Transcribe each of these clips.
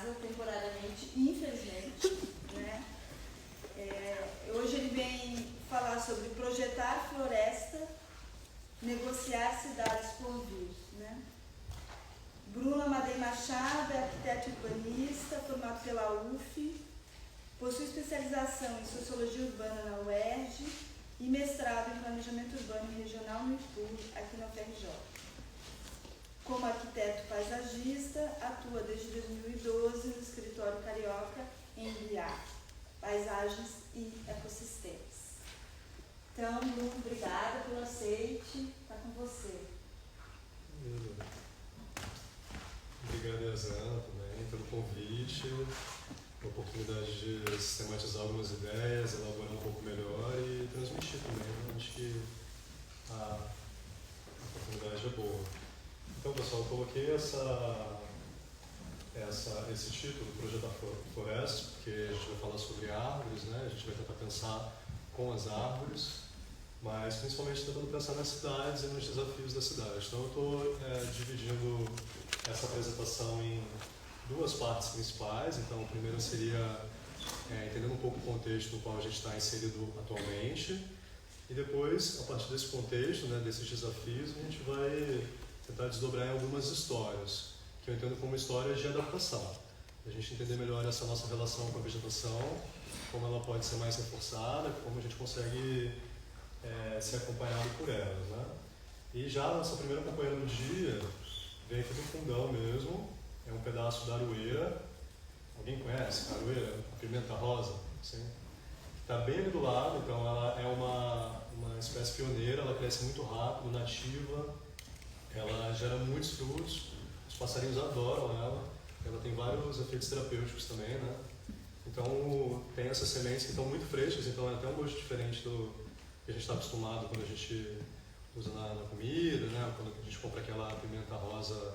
casa temporariamente, infelizmente, né? Hoje ele vem falar sobre projetar floresta, negociar cidades por vir, né? Bruno Amadei Machado é arquiteto urbanista, formado pela UF, possui especialização em Sociologia Urbana na UERJ e mestrado em Planejamento Urbano e Regional no IPUR, aqui na UFRJ. Como arquiteto paisagista, atua desde 2012 no escritório carioca em BIA, Paisagens e Ecossistemas. Então, Bruno, obrigada pelo aceite, está com você. Obrigado, Ezana, também, pelo convite, a oportunidade de sistematizar algumas ideias, elaborar um pouco melhor e transmitir também. Acho que a oportunidade é boa. Então, pessoal, eu coloquei esse título, Projetar Florestas, porque a gente vai falar sobre árvores, né? A gente vai tentar pensar com as árvores, mas principalmente tentando pensar nas cidades e nos desafios da cidade. Então, eu estou dividindo essa apresentação em duas partes principais. Então, a primeira seria entendendo um pouco o contexto no qual a gente está inserido atualmente, e depois, a partir desse contexto, né, desses desafios, a gente vai tentar desdobrar em algumas histórias, que eu entendo como histórias de adaptação. A gente entender melhor essa nossa relação com a vegetação, como ela pode ser mais reforçada, como a gente consegue ser acompanhado por ela, né? E já a nossa primeira companheira do dia vem aqui do fundão mesmo, é um pedaço da aroeira. Alguém conhece a aroeira? A pimenta rosa? Sim. Está bem ali do lado, então ela é uma espécie pioneira, ela cresce muito rápido, nativa, ela gera muitos frutos, os passarinhos adoram ela tem vários efeitos terapêuticos também, né? Então tem essas sementes que estão muito frescas, então é até um gosto diferente do que a gente está acostumado quando a gente usa na comida, né? Quando a gente compra aquela pimenta rosa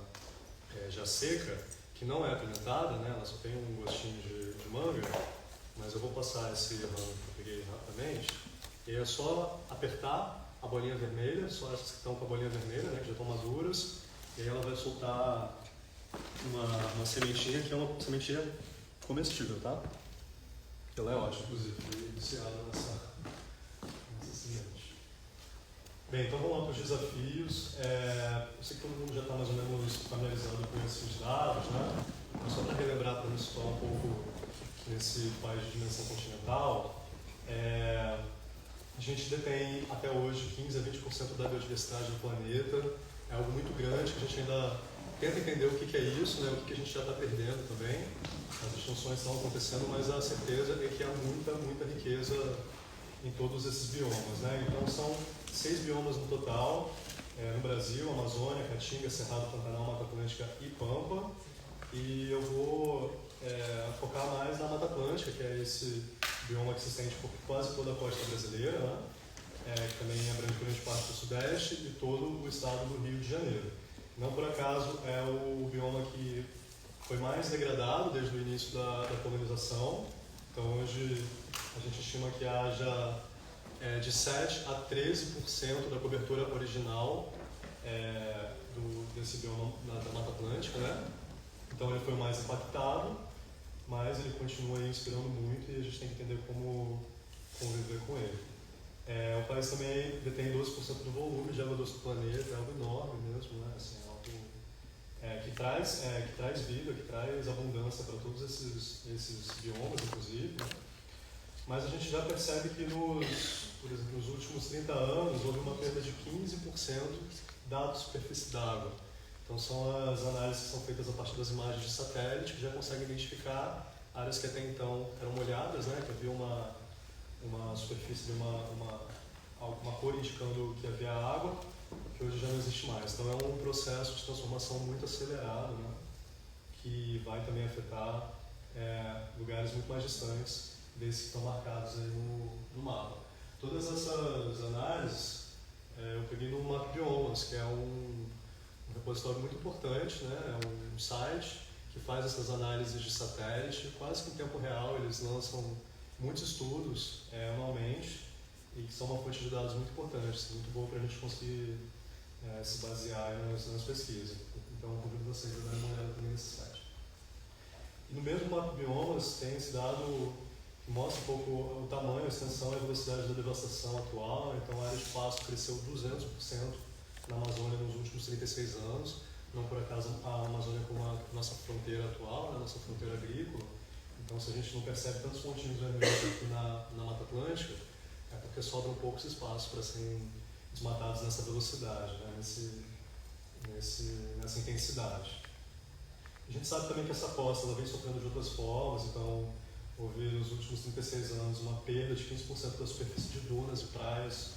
já seca, que não é apimentada, né? Ela só tem um gostinho de manga, mas eu vou passar esse ramo que eu peguei rapidamente, e é só apertar a bolinha vermelha, só essas que estão com a bolinha vermelha, né? Que já estão maduras, e aí ela vai soltar uma sementinha, que é uma sementinha comestível, tá? Ela é ótima, inclusive, fui iniciada nessa semente. Bem, então vamos lá para os desafios. Eu sei que todo mundo já está mais ou menos familiarizado com esses dados, né? Mas só para relembrar, para nos situar um pouco nesse país de dimensão continental, a gente detém até hoje 15 a 20% da biodiversidade do planeta. É algo muito grande que a gente ainda tenta entender o que é isso, né? O que a gente já está perdendo também. As extinções estão acontecendo, mas a certeza é que há muita riqueza em todos esses biomas, né? Então são 6 biomas no total, no Brasil: Amazônia, Caatinga, Cerrado, Pantanal, Mata Atlântica e Pampa. E eu vou focar mais na Mata Atlântica, que é esse bioma que se estende por quase toda a costa brasileira, né? Que também abrange grande parte do Sudeste e todo o estado do Rio de Janeiro. Não por acaso é o bioma que foi mais degradado desde o início da colonização. Então hoje a gente estima que haja de 7 a 13% da cobertura original desse bioma da Mata Atlântica, né? Então ele foi o mais impactado, mas ele continua aí inspirando muito, e a gente tem que entender como conviver com ele. O país também detém 12% do volume de água doce do planeta, é algo enorme mesmo, né? Assim, é algo que traz vida, que traz abundância para todos esses biomas, inclusive. Mas a gente já percebe que por exemplo, nos últimos 30 anos houve uma perda de 15% da superfície d'água. Então são as análises que são feitas a partir das imagens de satélite, que já conseguem identificar áreas que até então eram molhadas, né? Que havia uma superfície de uma cor indicando que havia água, que hoje já não existe mais. Então é um processo de transformação muito acelerado, né? Que vai também afetar lugares muito mais distantes desses que estão marcados aí no mapa. Todas essas análises eu peguei no MapBiomas, que é um repositório muito importante, né? É um site que faz essas análises de satélite quase que em tempo real. Eles lançam muitos estudos anualmente, e que são uma fonte de dados muito importante, muito boa para a gente conseguir se basear nas pesquisas. Então, convido vocês a darem uma olhada também nesse site. E no mesmo mapa de biomas tem esse dado que mostra um pouco o tamanho, a extensão e a velocidade da devastação atual. Então a área de pasto cresceu 200% na Amazônia nos últimos 36 anos. Não por acaso a Amazônia como a nossa fronteira atual, a nossa fronteira agrícola. Então se a gente não percebe tantos pontinhos vermelhos aqui na Mata Atlântica, é porque sobram poucos espaços para serem desmatados nessa velocidade, né? Nessa intensidade. A gente sabe também que essa costa ela vem sofrendo de outras formas, então houve nos últimos 36 anos uma perda de 15% da superfície de dunas e praias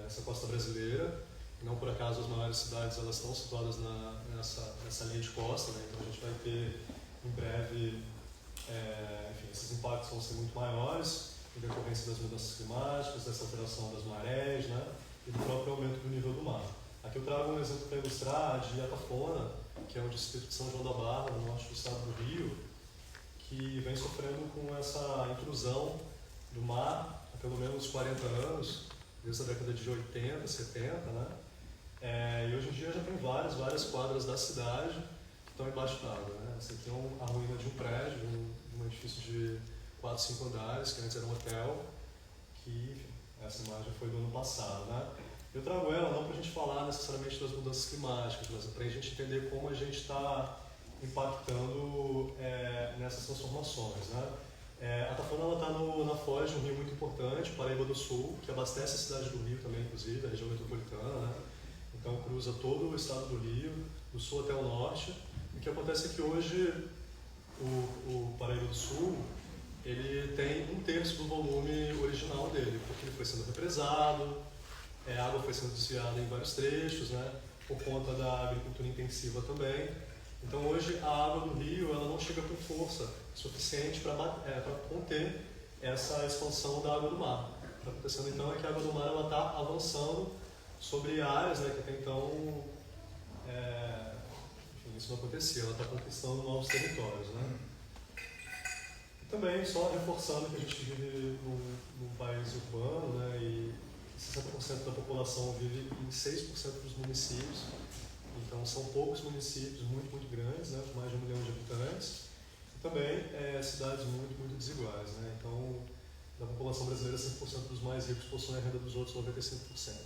nessa costa brasileira. Não por acaso as maiores cidades elas estão situadas nessa linha de costa, né? Então a gente vai ter em breve, enfim, esses impactos vão ser muito maiores em decorrência das mudanças climáticas, dessa alteração das marés, né? E do próprio aumento do nível do mar. Aqui eu trago um exemplo para ilustrar de Atafona, que é um distrito de São João da Barra, no norte do estado do Rio, que vem sofrendo com essa intrusão do mar há pelo menos 40 anos, desde a década de 80, 70, né? E hoje em dia já tem várias quadras da cidade que estão embaixo d'água, né? Essa aqui é a ruína de um prédio, um edifício de 4, 5 andares, que antes era um hotel, que, enfim, essa imagem foi do ano passado, né? Eu trago ela não para a gente falar necessariamente das mudanças climáticas, mas para a gente entender como a gente está impactando nessas transformações, né? A Atafona está na foz de um rio muito importante, Paraíba do Sul, que abastece a cidade do Rio também, inclusive, a região metropolitana, né? Então cruza todo o estado do Rio, do sul até o norte. E o que acontece é que hoje o Paraíba do Sul ele tem 1/3 do volume original dele, porque ele foi sendo represado, a água foi sendo desviada em vários trechos, né, por conta da agricultura intensiva também. Então hoje a água do rio ela não chega com força suficiente para conter essa expansão da água do mar. O que está acontecendo então é que a água do mar está avançando sobre áreas, né, que até então enfim, isso não acontecia, ela está conquistando novos territórios, né? E também, só reforçando que a gente vive num país urbano, né, e 60% da população vive em 6% dos municípios, então são poucos municípios muito grandes, né, com mais de 1 milhão de habitantes, e também cidades muito desiguais, né? Então, da população brasileira, 5% dos mais ricos possuem a renda dos outros 95%.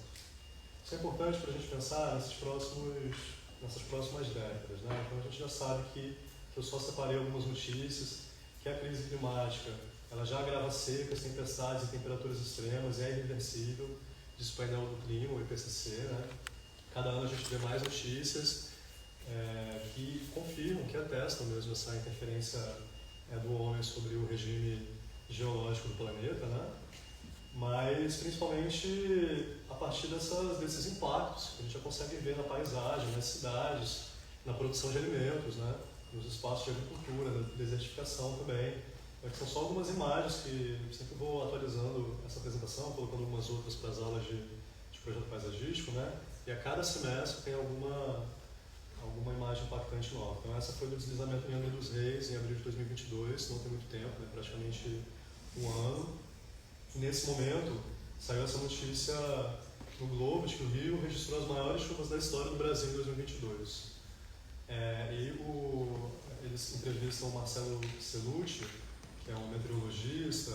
Isso é importante para a gente pensar nessas próximas décadas, né? Então a gente já sabe que eu só separei algumas notícias, que a crise climática ela já agrava secas, tempestades e temperaturas extremas, é irreversível, diz o painel do clima, o IPCC, né? Cada ano a gente vê mais notícias que confirmam, que atestam mesmo essa interferência do homem sobre o regime geológico do planeta, né? Mas principalmente a partir desses impactos que a gente já consegue ver na paisagem, nas cidades, na produção de alimentos, né? Nos espaços de agricultura, na desertificação também. Que são só algumas imagens que eu sempre vou atualizando essa apresentação, colocando algumas outras para as aulas de projeto paisagístico, né? E a cada semestre tem alguma imagem impactante nova. Então essa foi do deslizamento em Angra dos Reis, em abril de 2022, não tem muito tempo, né? Praticamente um ano. E nesse momento saiu essa notícia no Globo de que o Rio registrou as maiores chuvas da história do Brasil em 2022. Eles entrevistam o Marcelo Cellucci, que é um meteorologista,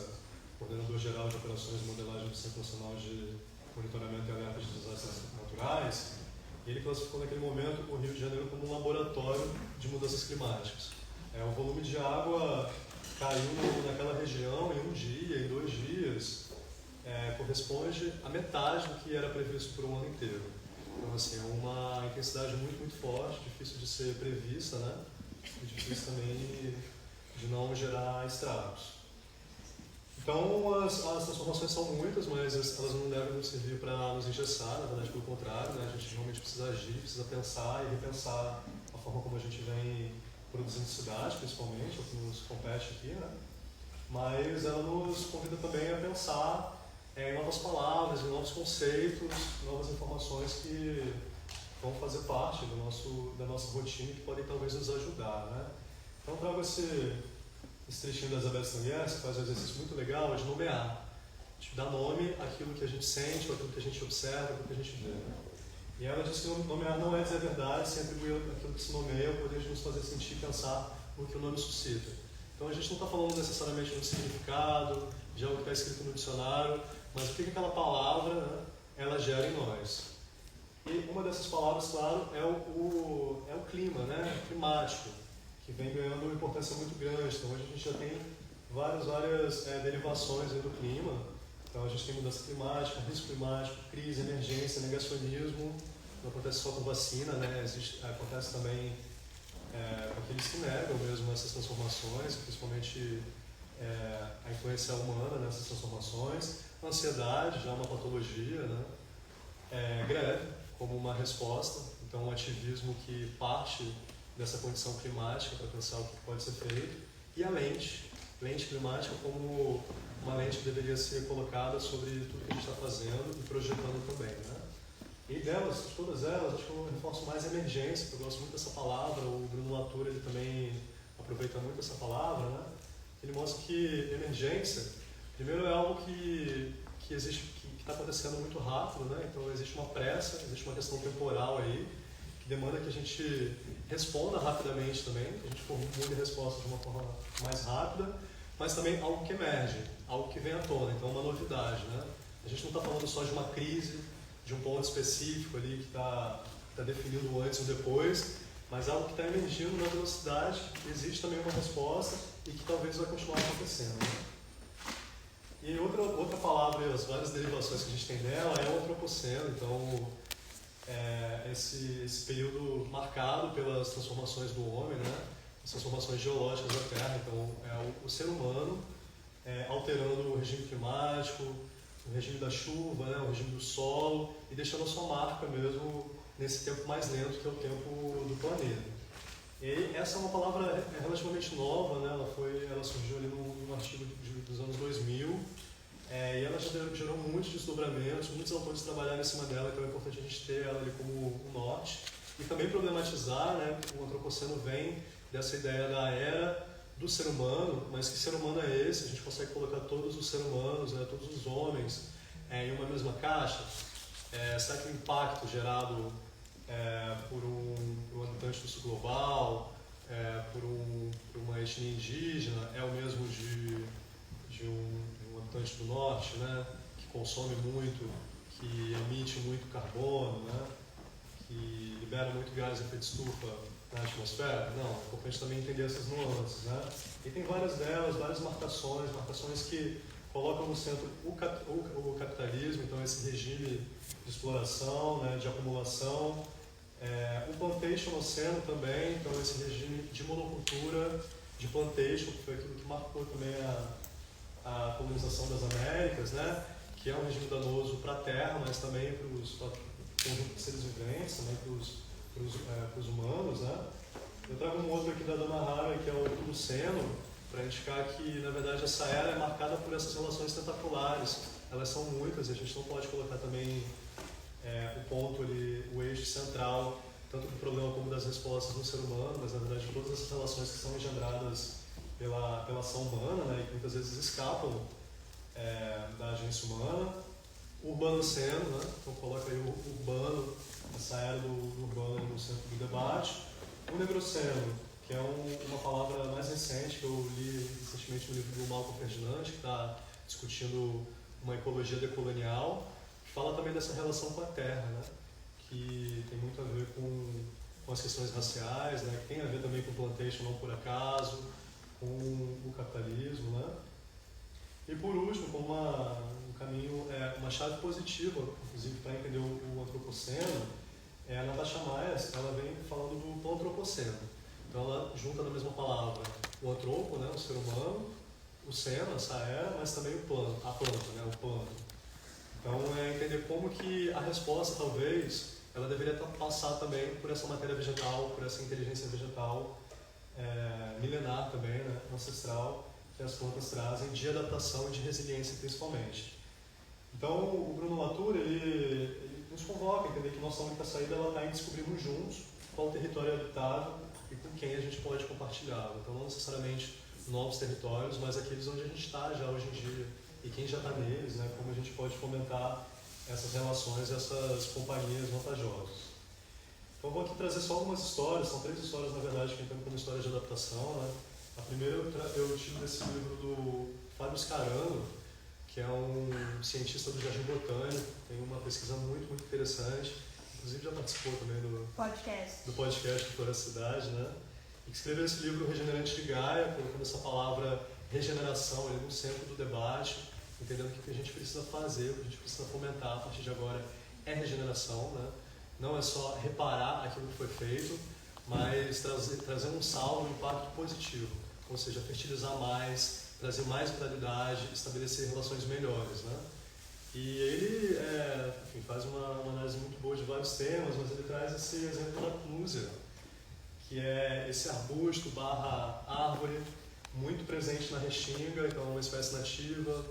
coordenador geral de operações e modelagem do Centro Nacional de Monitoramento e Alerta de Desastres Naturais, e ele classificou naquele momento o Rio de Janeiro como um laboratório de mudanças climáticas. O volume de água caiu naquela região em um dia, em 2 dias, corresponde a metade do que era previsto por um ano inteiro. Então, assim, é uma intensidade muito forte, difícil de ser prevista, né? E difícil também de não gerar estragos. Então, as transformações são muitas, mas elas não devem nos servir para nos engessar, na verdade, pelo contrário, né? A gente realmente precisa agir, precisa pensar e repensar a forma como a gente vem produzindo cidade, principalmente, é o que nos compete aqui, né? Mas ela nos convida também a pensar em novas palavras, em novos conceitos, novas informações que vão fazer parte da nossa rotina e que podem talvez nos ajudar, né? Então eu trago esse trechinho da Isabel Stangers, que faz um exercício muito legal, de nomear. De dar nome àquilo que a gente sente, àquilo que a gente observa, àquilo que a gente vê. E ela diz que nomear não é dizer a verdade, sem atribuir aquilo que se nomeia o poder de nos fazer sentir e pensar o que o nome suscita. Então a gente não está falando necessariamente de um significado, de algo que está escrito no dicionário, mas o que aquela palavra, né, ela gera em nós. E uma dessas palavras, claro, é o clima, né, climático, que vem ganhando uma importância muito grande. Então hoje a gente já tem várias derivações do clima. Então a gente tem mudança climática, risco climático, crise, emergência, negacionismo. Não acontece só com vacina, né? Acontece também com aqueles que negam mesmo essas transformações, principalmente a influência humana nessas transformações. Ansiedade já é uma patologia, né? Greve como uma resposta, então um ativismo que parte dessa condição climática para pensar o que pode ser feito. E a lente climática como uma lente que deveria ser colocada sobre tudo que a gente está fazendo e projetando também, né? E delas, de todas elas, acho que eu reforço mais a emergência, porque eu gosto muito dessa palavra. O Bruno Latour, ele também aproveita muito essa palavra, né? Ele mostra que emergência, primeiro, é algo que existe, que está acontecendo muito rápido, né? Então existe uma pressa, existe uma questão temporal aí, que demanda que a gente responda rapidamente também, que a gente formule respostas de uma forma mais rápida, mas também algo que emerge, algo que vem à tona, então uma novidade, né? A gente não está falando só de uma crise, de um ponto específico ali que está definindo o antes e o depois, mas algo que está emergindo na velocidade, existe também uma resposta e que talvez vai continuar acontecendo, né? E outra palavra e as várias derivações que a gente tem dela é o antropoceno. Então, esse período marcado pelas transformações do homem, né? As transformações geológicas da Terra. Então, o ser humano alterando o regime climático, o regime da chuva, né? O regime do solo, e deixando a sua marca mesmo nesse tempo mais lento, que é o tempo do planeta. E essa é uma palavra relativamente nova, né? Ela surgiu ali num artigo dos anos 2000, e ela já gerou muitos desdobramentos, muitos autores trabalharam em cima dela, então é importante a gente ter ela ali como um norte. E também problematizar, né? O antropoceno vem dessa ideia da era do ser humano, mas que ser humano é esse? A gente consegue colocar todos os seres humanos, né? Todos os homens em uma mesma caixa? Será que o impacto gerado por um habitante do sul global, por uma etnia indígena, é o mesmo de um habitante do norte, né, que consome muito, que emite muito carbono, né, que libera muito gás de efeito estufa na atmosfera? Não, é importante também entender essas nuances, né? E tem várias delas, várias marcações que colocam no centro o capitalismo, então esse regime de exploração, né, de acumulação. O plantation também, então esse regime de monocultura, de plantation, que foi aquilo que marcou também a colonização das Américas, né, que é um regime danoso para a terra, mas também para o conjunto de seres viventes, também para os humanos, né. Eu trago um outro aqui da Dana Haraway, que é o Holoceno, para indicar que, na verdade, essa era é marcada por essas relações tentaculares. Elas são muitas, e a gente não pode colocar também o ponto ali, o eixo central, tanto do problema como das respostas no ser humano, mas, na verdade, todas essas relações que são engendradas pela ação humana, né, e que muitas vezes escapam da agência humana. O urbanoceno, né, então coloca aí o urbano, essa era do urbano no centro do debate. O negroceno, que é uma palavra mais recente, que eu li recentemente no livro do Malcolm Ferdinand, que está discutindo uma ecologia decolonial, que fala também dessa relação com a terra, né? Que tem muito a ver com as questões raciais, né? Que tem a ver também com o plantation não por acaso, com o capitalismo, né? E por último, com um caminho, uma chave positiva, inclusive para entender o antropoceno, a Natasha Myers, ela vem falando do plantropoceno. Então ela junta na mesma palavra o antropo, né, o ser humano, o seno, essa era, mas também a planta, né, o plano. Então entender como que a resposta, talvez, ela deveria passar também por essa matéria vegetal, por essa inteligência vegetal milenar também, né, ancestral, que as plantas trazem de adaptação e de resiliência principalmente. Então o Bruno Latour, ele nos convoca a entender que nossa única saída está em descobrirmos juntos qual o território habitável e com quem a gente pode compartilhar. Então não necessariamente novos territórios, mas aqueles onde a gente está já hoje em dia e quem já está neles, né, como a gente pode fomentar essas relações, essas companhias vantajosas. Então, eu vou aqui trazer só algumas histórias, são 3 histórias, na verdade, que entram como história de adaptação, né? A primeira eu tiro desse livro do Fábio Scarano, que é um cientista do Jardim Botânico, tem uma pesquisa muito, muito interessante, inclusive já participou também do podcast Floresta Cidade, né? E que escreveu esse livro Regenerante de Gaia, colocando essa palavra regeneração ali no centro do debate, entendendo o que a gente precisa fazer, o que a gente precisa fomentar a partir de agora é regeneração, né? Não é só reparar aquilo que foi feito, mas trazer um saldo, um impacto positivo, ou seja, fertilizar mais, trazer mais vitalidade, estabelecer relações melhores, né? E ele enfim, faz uma análise muito boa de vários temas, mas ele traz esse exemplo da clúzia, que é esse arbusto barra árvore muito presente na Restinga, então é uma espécie nativa,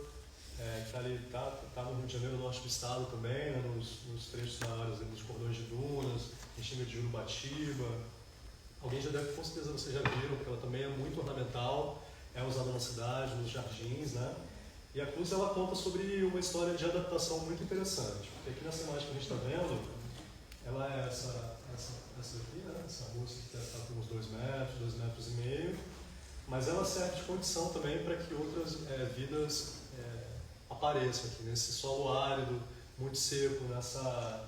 que está no Rio de Janeiro, no norte do estado também, né, nos trechos maiores, nos cordões de dunas, Restinga de Urubatiba. Alguém já deve, com certeza vocês já viram, porque ela também é muito ornamental, é usada na cidade, nos jardins, né? E a cruz, ela conta sobre uma história de adaptação muito interessante, porque aqui nessa imagem que a gente está vendo, ela é essa aqui, né? Essa arbusto que está com uns 2 metros, 2,5 metros, mas ela serve de condição também para que outras vidas apareçam aqui, nesse solo árido, muito seco, nessa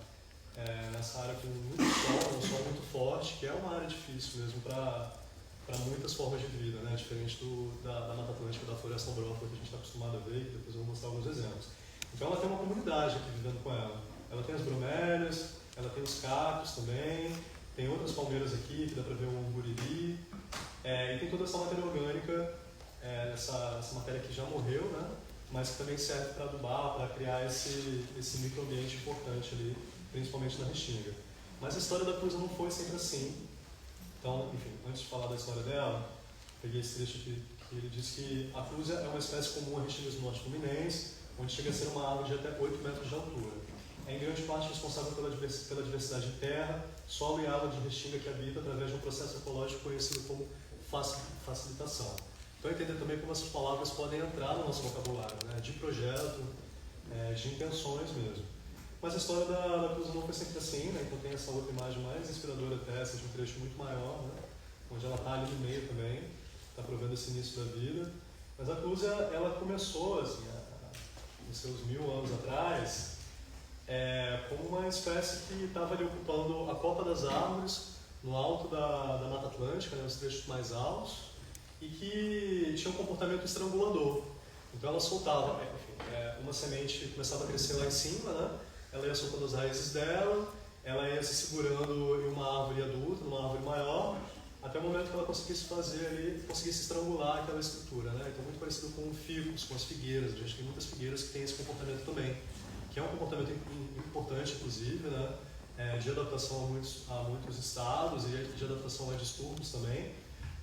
área com muito sol, um sol muito forte, que é uma área difícil mesmo para muitas formas de vida, né? Diferente da Mata Atlântica, da floresta ombrófila que a gente está acostumado a ver, que depois eu vou mostrar alguns exemplos. Então ela tem uma comunidade aqui vivendo com ela. Ela tem as bromélias, ela tem os cactos também, tem outras palmeiras aqui, que dá para ver um buriri, e tem toda essa matéria orgânica, essa matéria que já morreu, né? Mas que também serve para adubar, para criar esse microambiente importante ali, principalmente na Restinga. Mas a história da Cruza não foi sempre assim. Então, enfim, antes de falar da história dela, peguei esse trecho aqui, que ele diz que a Cruza é uma espécie comum a Restinga do Norte Fluminense, onde chega a ser uma árvore de até 8 metros de altura. É em grande parte responsável pela diversidade de terra, solo e água de Restinga que habita através de um processo ecológico conhecido como facilitação. Então, entender também como essas palavras podem entrar no nosso vocabulário, né? De projeto, de intenções mesmo. Mas a história da Cruza não foi sempre assim, né? Então tem essa outra imagem mais inspiradora até, essa de um trecho muito maior, né? Onde ela está ali no meio também, está provendo esse início da vida. Mas a Cruza, ela começou, assim, nos seus 1000 anos atrás, como uma espécie que estava ali ocupando a copa das árvores, no alto da Mata Atlântica, né? Nos trechos mais altos, e que tinha um comportamento estrangulador. Então ela soltava, uma semente começava a crescer lá em cima, né? Ela ia soltando as raízes dela, ela ia se segurando em uma árvore adulta, numa árvore maior, até o momento que ela conseguisse estrangular aquela estrutura, né? Então muito parecido com ficus, com as figueiras. A gente tem muitas figueiras que têm esse comportamento também, que é um comportamento importante, inclusive, né? De adaptação a muitos estados e de adaptação a distúrbios também.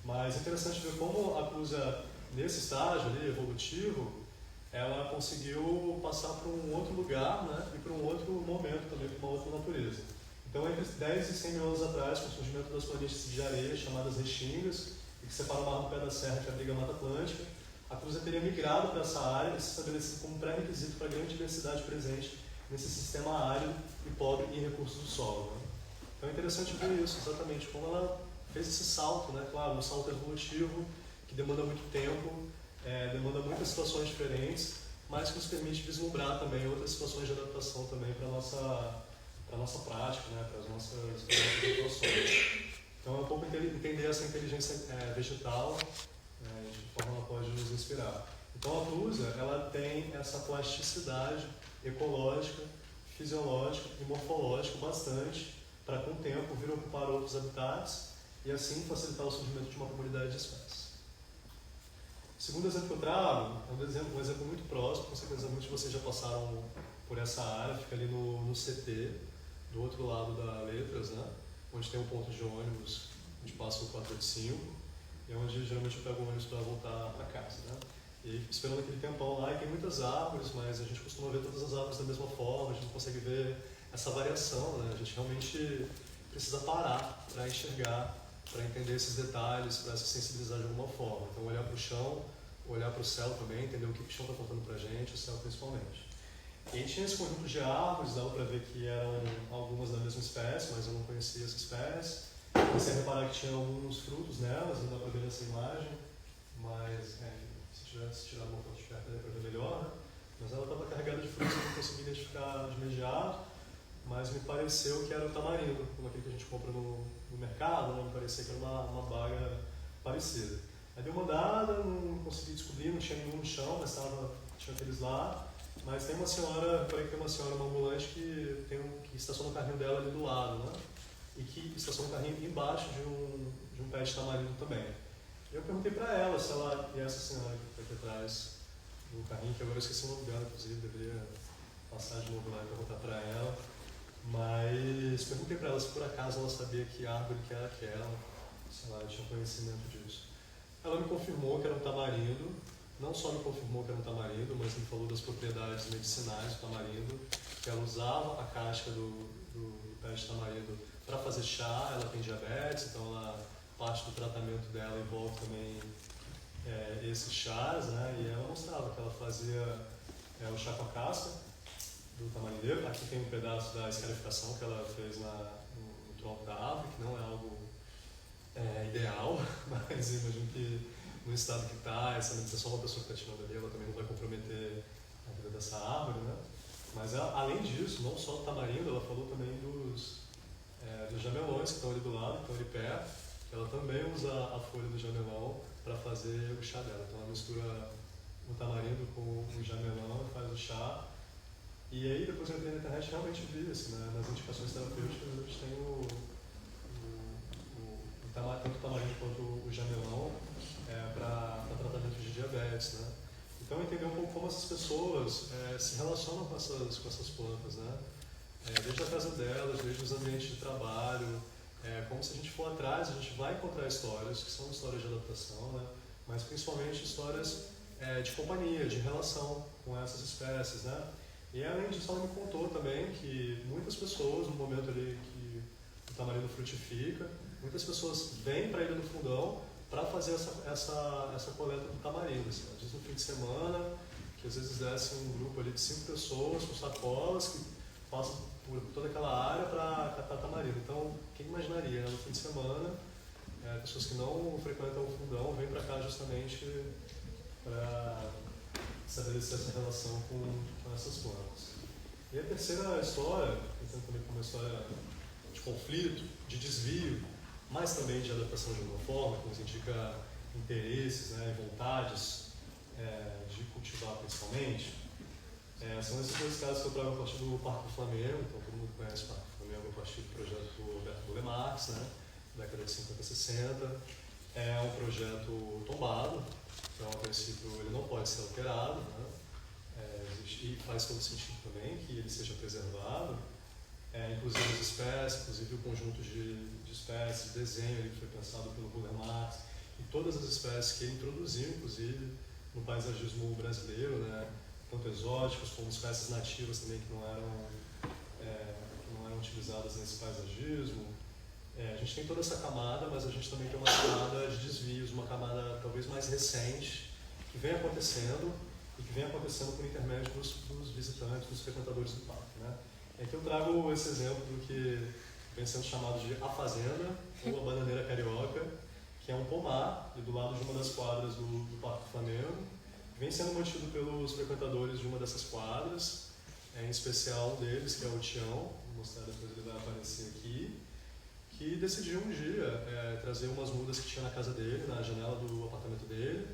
Mas é interessante ver como a Cruza, nesse estágio ali, evolutivo, ela conseguiu passar para um outro lugar, né? E para um outro momento também, para uma outra natureza. Então, entre 10 e 100 mil anos atrás, com o surgimento das planícies de areia, chamadas Restingas, e que separam o mar do pé da serra que abriga a Mata Atlântica, a Cruza teria migrado para essa área e se estabelecido como pré-requisito para a grande diversidade presente nesse sistema árido e pobre em recursos do solo, né? Então é interessante ver isso, exatamente, como ela fez esse salto, né? Claro, um salto evolutivo que demanda muito tempo, demanda muitas situações diferentes, mas que nos permite vislumbrar também outras situações de adaptação também para a nossa prática, né? Para as nossas atuações. Então é um pouco entender essa inteligência vegetal, de que forma ela pode nos inspirar. Então a Cruza, ela tem essa plasticidade ecológica, fisiológica e morfológica bastante para, com o tempo, vir ocupar outros habitats e assim facilitar o surgimento de uma comunidade de espécies. O segundo exemplo que eu trago é um exemplo muito próximo, com certeza muitos de vocês já passaram por essa área, fica ali no CT, do outro lado da Letras, né? Onde tem um ponto de ônibus, a gente passa o 485, e é onde geralmente eu pego o ônibus para voltar para casa, né? E esperando aquele tempão lá, e tem muitas árvores, mas a gente costuma ver todas as árvores da mesma forma, a gente não consegue ver essa variação, né? A gente realmente precisa parar para enxergar, para entender esses detalhes, para se sensibilizar de alguma forma. Então, olhar para o chão, olhar para o céu também, entender o que o chão está contando para a gente, o céu principalmente. E aí tinha esse conjunto de árvores, dava para ver que eram algumas da mesma espécie, mas eu não conhecia essa espécie. Comecei a reparar que tinha alguns frutos nelas, não dá para ver nessa imagem, mas se tivesse tirado uma foto de perto daria para ver melhor, né? Mas ela estava carregada de frutos, eu não consegui identificar de imediato, mas me pareceu que era o tamarindo, como aquele que a gente compra no mercado, né? Me parecia que era uma baga parecida. Aí dei uma olhada, não consegui descobrir, não tinha nenhum no chão, mas tinha aqueles lá. Mas tem uma senhora, reparei que tem uma senhora, uma ambulante, que estaciona o carrinho dela ali do lado, né? E que estaciona o carrinho embaixo de um pé de tamarindo também. Eu perguntei para ela se ela, e essa senhora que está aqui atrás do carrinho, que agora eu esqueci o nome dela, inclusive, deveria passar de novo lá e perguntar para ela. Mas perguntei para ela se por acaso ela sabia que árvore que era aquela, se ela tinha conhecimento disso. Ela me confirmou que era um tamarindo, não só me confirmou que era um tamarindo, mas me falou das propriedades medicinais do tamarindo, que ela usava a casca do pé de tamarindo para fazer chá, ela tem diabetes, então parte do tratamento dela envolve também esses chás, né? E ela mostrava que ela fazia o chá com a casca do tamarindeiro. Aqui tem um pedaço da escarificação que ela fez no tronco da árvore, que não é algo ideal, mas imagino que no estado que está, essa é só uma pessoa que está tirando ali, ela também não vai comprometer a vida dessa árvore, né? Mas além disso, não só do tamarindo, ela falou também dos jamelões que estão ali do lado, que estão ali perto, que ela também usa a folha do jamelão para fazer o chá dela. Então ela mistura o tamarindo com o jamelão e faz o chá. E aí depois eu entrei na internet e realmente vi isso, né? Nas indicações terapêuticas a gente tem tanto o tamarindo quanto o jamelão para tratamento de diabetes, né? Então entender um pouco como essas pessoas se relacionam com essas plantas, né? Desde a casa delas, desde os ambientes de trabalho, como se a gente for atrás, a gente vai encontrar histórias que são histórias de adaptação, né? Mas principalmente histórias de companhia, de relação com essas espécies, né? E além disso, ela me contou também que muitas pessoas, no momento ali que o tamarindo frutifica, muitas pessoas vêm para a Ilha do Fundão para fazer essa coleta do tamarindo. Assim, ela diz no fim de semana que às vezes desce um grupo ali de 5 pessoas com sacolas que passam por toda aquela área para catar tamarindo. Então, quem imaginaria, né? No fim de semana, pessoas que não frequentam o Fundão vêm para cá justamente para estabelecer essa relação com essas plantas. E a terceira história, pensando também como uma história de conflito, de desvio, mas também de adaptação de alguma forma, que nos indica interesses, né, e vontades de cultivar principalmente, são esses dois casos que eu trago a partir do Parque do Flamengo. Então todo mundo conhece o Parque do Flamengo a partir do projeto do Roberto Burle Marx, né, década de 50 e 60. É um projeto tombado, então a princípio ele não pode ser alterado, né? E faz todo sentido também que ele seja preservado, inclusive as espécies, inclusive o conjunto de espécies, de desenho ali que foi pensado pelo Burle Marx, e todas as espécies que ele introduziu, inclusive, no paisagismo brasileiro, né? Tanto exóticos como espécies nativas também que não eram utilizadas nesse paisagismo. A gente tem toda essa camada, mas a gente também tem uma camada de desvios, uma camada talvez mais recente, que vem acontecendo e que vem acontecendo por intermédio dos visitantes, dos frequentadores do parque, né? E aqui eu trago esse exemplo do que vem sendo chamado de A Fazenda, ou a Bananeira Carioca, que é um pomar, e do lado de uma das quadras do Parque do Flamengo, vem sendo mantido pelos frequentadores de uma dessas quadras, em especial um deles, que é o Tião, vou mostrar depois, ele vai aparecer aqui, que decidiu um dia trazer umas mudas que tinha na casa dele, na janela do apartamento dele,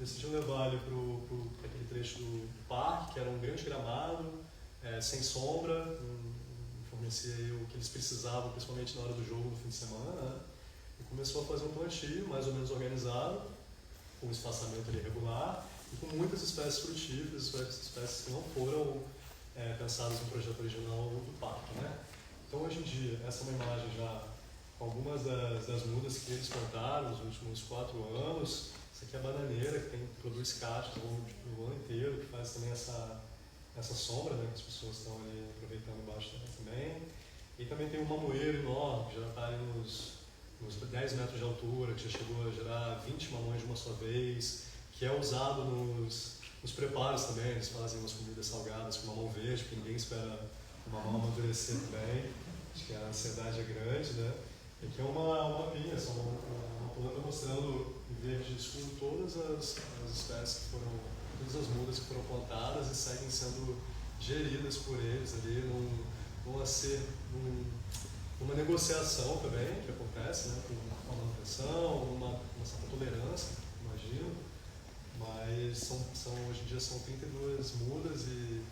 decidiu levar ele para aquele trecho do parque, que era um grande gramado, sem sombra, fornecia o que eles precisavam, principalmente na hora do jogo, no fim de semana, né? E começou a fazer um plantio mais ou menos organizado, com um espaçamento ali regular, e com muitas espécies frutíferas, espécies que não foram pensadas no projeto original do parque, né? Então, hoje em dia, essa é uma imagem já com algumas das mudas que eles plantaram nos últimos 4 anos. Essa aqui é a bananeira, que produz cachos o ano inteiro, que faz também essa sombra, né, que as pessoas estão ali aproveitando embaixo também. E também tem um mamoeiro enorme, que já está ali nos 10 metros de altura, que já chegou a gerar 20 mamões de uma só vez, que é usado nos Os preparos também, eles fazem umas comidas salgadas com mamão verde, porque ninguém espera o mamão amadurecer também. Acho que a ansiedade é grande, né? E aqui é uma mapinha, uma planta mostrando em verde escuro todas as espécies que foram, todas as mudas que foram plantadas e seguem sendo geridas por eles ali numa negociação também que acontece, né? Com a manutenção, uma certa tolerância, imagino. Mas hoje em dia são 32 mudas e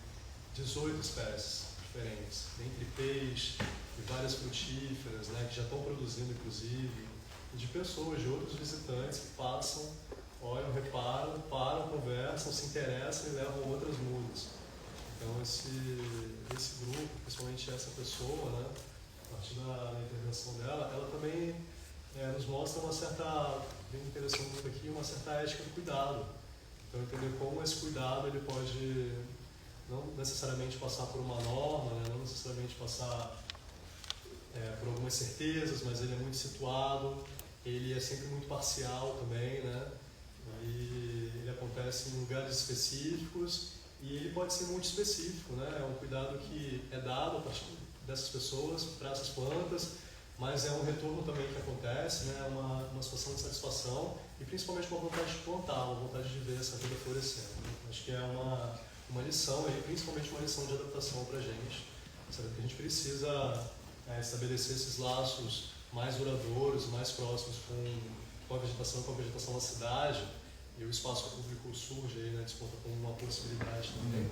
18 espécies diferentes, entre peixe e várias frutíferas, né, que já estão produzindo inclusive, e de pessoas, de outros visitantes que passam, olham, reparam, param, conversam, se interessam e levam outras mudas. Então esse grupo, principalmente essa pessoa, né, a partir da intervenção dela, ela também nos mostra uma certa, bem interessante muito aqui, uma certa ética do cuidado. Então entender como esse cuidado ele pode não necessariamente passar por uma norma, né, não necessariamente passar por algumas certezas, mas ele é muito situado, ele é sempre muito parcial também, né? E ele acontece em lugares específicos e ele pode ser muito específico, né? É um cuidado que é dado a partir dessas pessoas para essas plantas, mas é um retorno também que acontece, né? Uma situação de satisfação e principalmente uma vontade de plantar, uma vontade de ver essa vida florescendo. Acho que é uma lição aí, principalmente uma lição de adaptação para a gente, sabe? Que a gente precisa estabelecer esses laços mais duradouros, mais próximos com a vegetação da cidade, e o espaço público surge aí, né, desponta como uma possibilidade também.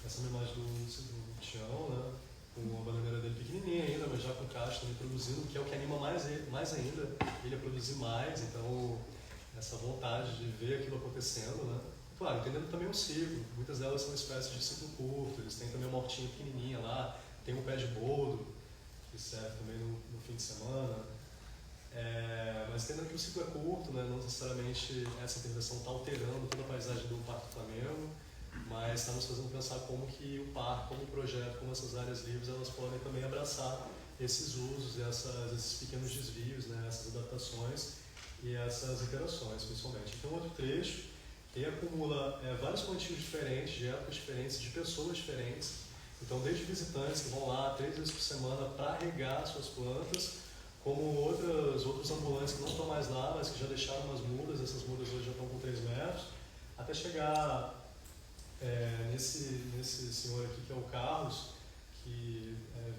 Essa é uma imagem do Tião, né, com a bananeira dele pequenininha ainda, mas já com caixa também produzindo, que é o que anima mais ainda, ele a produzir mais, então essa vontade de ver aquilo acontecendo, né. Claro, entendendo também o ciclo, muitas delas são espécies de ciclo curto, eles têm também uma hortinha pequenininha lá, tem um pé de boldo, que serve também no fim de semana, mas entendendo que o ciclo é curto, né, não necessariamente essa intervenção está alterando toda a paisagem do Parque do Flamengo, mas está nos fazendo pensar como que o parque, como o projeto, como essas áreas livres, elas podem também abraçar esses usos, esses pequenos desvios, né, essas adaptações e essas interações, principalmente. Tem um outro trecho que acumula vários plantios diferentes, de épocas diferentes, de pessoas diferentes. Então, desde visitantes que vão lá 3 vezes por semana para regar suas plantas, como outros ambulantes que não estão mais lá, mas que já deixaram umas mudas, essas mudas hoje já estão com 3 metros, até chegar nesse senhor aqui que é o Carlos, que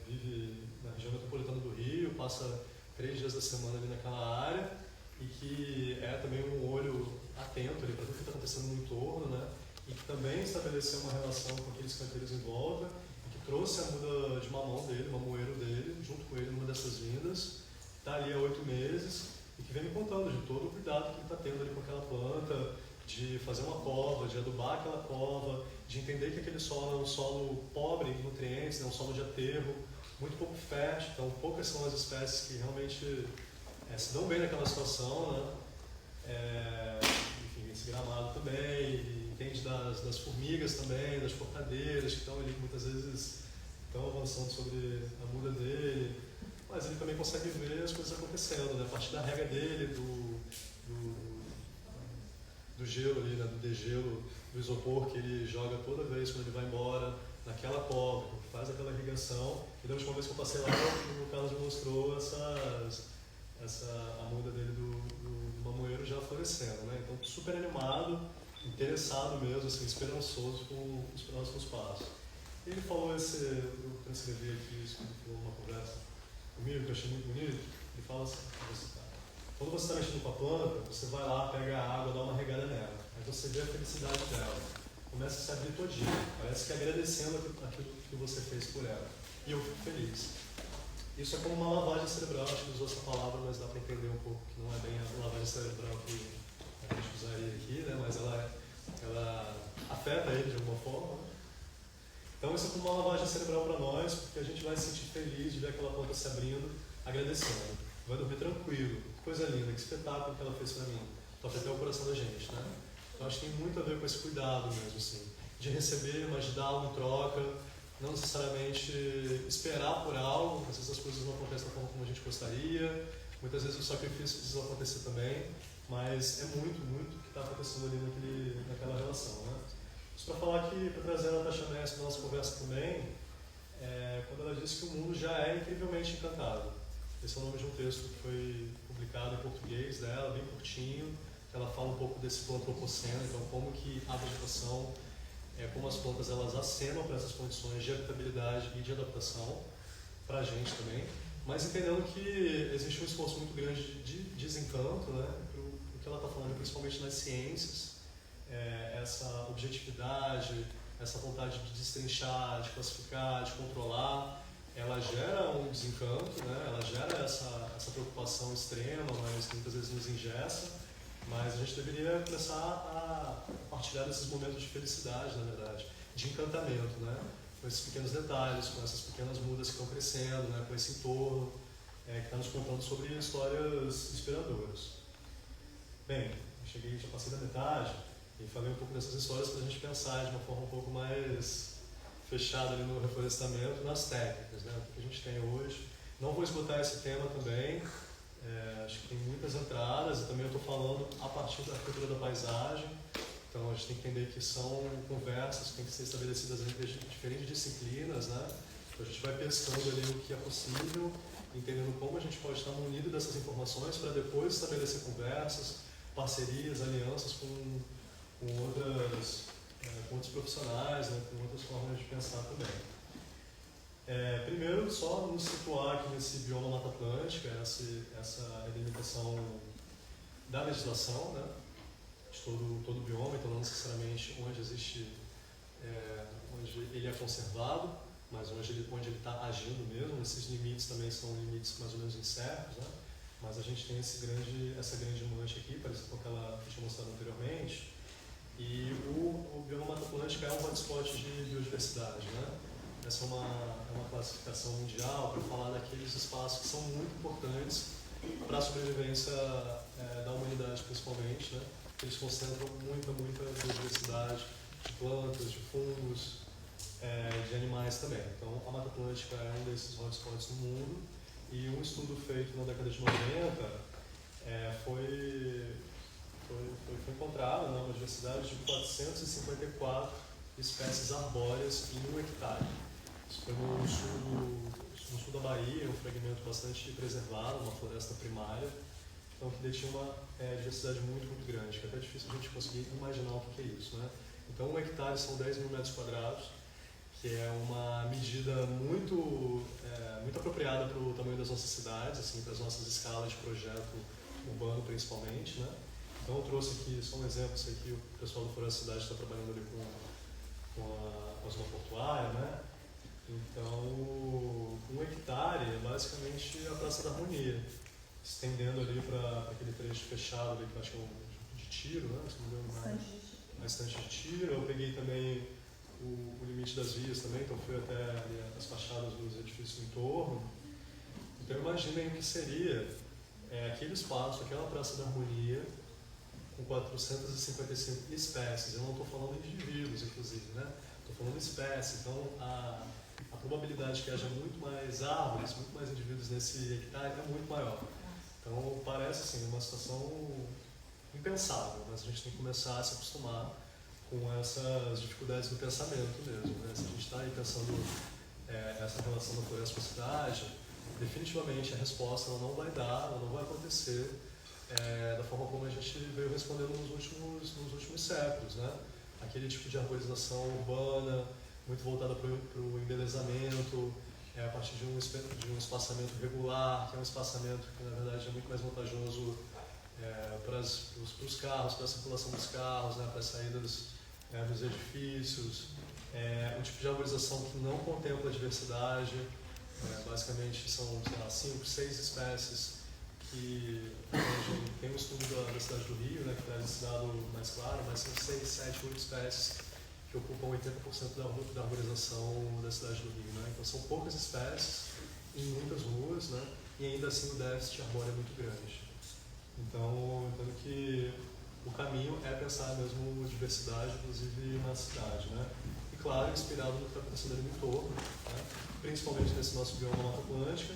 vive na região metropolitana do Rio, passa 3 dias da semana ali naquela área, e que é também um olho atento para tudo que está acontecendo no entorno, né? E que também estabeleceu uma relação com aqueles canteiros em volta, e que trouxe a muda de mamão dele, o mamoeiro dele, junto com ele numa dessas vindas, está ali há 8 meses, e que vem me contando de todo o cuidado que ele está tendo ali com aquela planta, de fazer uma cova, de adubar aquela cova, de entender que aquele solo é um solo pobre em nutrientes, é um solo de aterro, muito pouco fértil, então poucas são as espécies que realmente se dão bem naquela situação, né? Enfim, esse gramado também, e entende das formigas também, das portadeiras que estão ali, que muitas vezes estão avançando sobre a muda dele, mas ele também consegue ver as coisas acontecendo, né? A partir da rega dele, do gelo ali, né? Do degelo, do isopor que ele joga toda vez quando ele vai embora, naquela cova, que faz aquela irrigação, e da última vez que eu passei lá, o Carlos me mostrou a muda dele do mamoeiro já florescendo, né? Então, super animado, interessado mesmo, assim, esperançoso com os próximos passos. E ele falou eu transcrevi aqui isso, ele falou uma conversa comigo, que eu achei muito bonito. Ele fala assim, quando você está mexendo com a planta, você vai lá, pega a água, dá uma regada nela. Aí você vê a felicidade dela. Começa a se abrir todinha. Parece que agradecendo aquilo que você fez por ela. E eu fico feliz. Isso é como uma lavagem cerebral, acho que ele usou essa palavra, mas dá para entender um pouco que não é bem a lavagem cerebral que a gente usaria aqui, né? Mas ela afeta ele de alguma forma. Então isso é como uma lavagem cerebral para nós, porque a gente vai se sentir feliz de ver aquela planta se abrindo, agradecendo. Vai dormir tranquilo. Que coisa linda, que espetáculo que ela fez para mim. Toca até o coração da gente, né? Então acho que tem muito a ver com esse cuidado mesmo, assim, de receber, mas de dar algo em troca. Não necessariamente esperar por algo, às vezes as coisas não acontecem da forma como a gente gostaria, muitas vezes o sacrifício precisa acontecer também, mas é muito o que está acontecendo ali naquela relação, né? Isso para falar que, para trazer a Natasha Mestre na nossa conversa também, quando ela disse que o mundo já é incrivelmente encantado. Esse é o nome de um texto que foi publicado em português dela, bem curtinho, que ela fala um pouco desse antropoceno, então como que a vegetação, como as plantas elas acenam para essas condições de habitabilidade e de adaptação para a gente também, mas entendendo que existe um esforço muito grande de desencanto, né, o que ela está falando, principalmente nas ciências, essa objetividade, essa vontade de destrinchar, de classificar, de controlar, ela gera um desencanto, né? Ela gera essa preocupação extrema, mas que muitas vezes nos engessa, mas a gente deveria começar a partilhar desses momentos de felicidade, na verdade, de encantamento, né? Com esses pequenos detalhes, com essas pequenas mudas que estão crescendo, né? Com esse entorno que está nos contando sobre histórias inspiradoras. Bem, já passei da metade e falei um pouco dessas histórias para a gente pensar de uma forma um pouco mais fechada ali no reflorestamento, nas técnicas, né? O que a gente tem hoje. Não vou esgotar esse tema também, acho que tem muitas entradas, e também eu estou falando a partir da arquitetura da paisagem, então a gente tem que entender que são conversas que têm que ser estabelecidas entre diferentes disciplinas, né? Então a gente vai pescando ali o que é possível, entendendo como a gente pode estar munido dessas informações para depois estabelecer conversas, parcerias, alianças com outros profissionais, né, com outras formas de pensar também. Primeiro, só nos situar aqui nesse bioma Mata Atlântica, essa delimitação da legislação, né, de todo o bioma, então não necessariamente onde existe, onde ele é conservado, mas onde ele está agindo mesmo. Esses limites também são limites mais ou menos incertos, né, mas a gente tem essa grande mancha aqui, parecido com aquela que eu tinha mostrado anteriormente. E o bioma Mata Atlântica é um hotspot de biodiversidade, né? Essa é uma classificação mundial para falar daqueles espaços que são muito importantes para a sobrevivência da humanidade, principalmente, né? Eles concentram muita biodiversidade de plantas, de fungos, de animais também. Então, a Mata Atlântica é um desses hotspots no mundo, e um estudo feito na década de 90 foi encontrado, né, uma diversidade de 454 espécies arbóreas em 1 hectare. Isso foi no sul da Bahia, um fragmento bastante preservado, uma floresta primária, então que detinha uma diversidade muito grande, que é até difícil a gente conseguir imaginar o que é isso, né? Então 1 hectare são 10 mil metros quadrados, que é uma medida muito apropriada para o tamanho das nossas cidades, assim, para as nossas escalas de projeto urbano principalmente, né? Então eu trouxe aqui só um exemplo, isso aqui o pessoal do Floresta Cidade está trabalhando ali com a zona portuária, né? Então 1 hectare é basicamente a Praça da Harmonia, estendendo ali para aquele trecho fechado ali, que eu acho que é um de tiro, né? Se não me engano, mais estante de tiro. Eu peguei também o limite das vias também, então fui até ali as fachadas dos edifícios no entorno. Então imaginem o que seria aquele espaço, aquela Praça da Harmonia, com 455 espécies. Eu não estou falando de indivíduos, inclusive, né? Estou falando de espécies. Então, a probabilidade de que haja muito mais árvores, muito mais indivíduos nesse hectare é muito maior. Então, parece assim, uma situação impensável, mas a gente tem que começar a se acostumar com essas dificuldades do pensamento mesmo, né? Se a gente está aí pensando essa relação da floresta com a cidade, definitivamente a resposta ela não vai acontecer da forma como a gente veio respondendo nos últimos séculos, né? Aquele tipo de arborização urbana, muito voltada para o embelezamento, a partir de um espaçamento regular, que é um espaçamento que na verdade é muito mais vantajoso para os carros, para a circulação dos carros, né? Para as saídas dos edifícios, um tipo de arborização que não contempla a diversidade, basicamente são, sei lá, 5, 6 espécies, que tem um estudo da cidade do Rio, né, que traz esse dado mais claro, mas são 6, 7, 8 espécies que ocupam 80% da arborização da cidade do Rio, né? Então são poucas espécies em muitas ruas, né? E ainda assim o déficit arbóreo é muito grande. Então, entendo que o caminho é pensar mesmo diversidade, inclusive na cidade, né? E claro, inspirado no que está acontecendo ali no entorno, né? Principalmente nesse nosso bioma Mata Atlântica,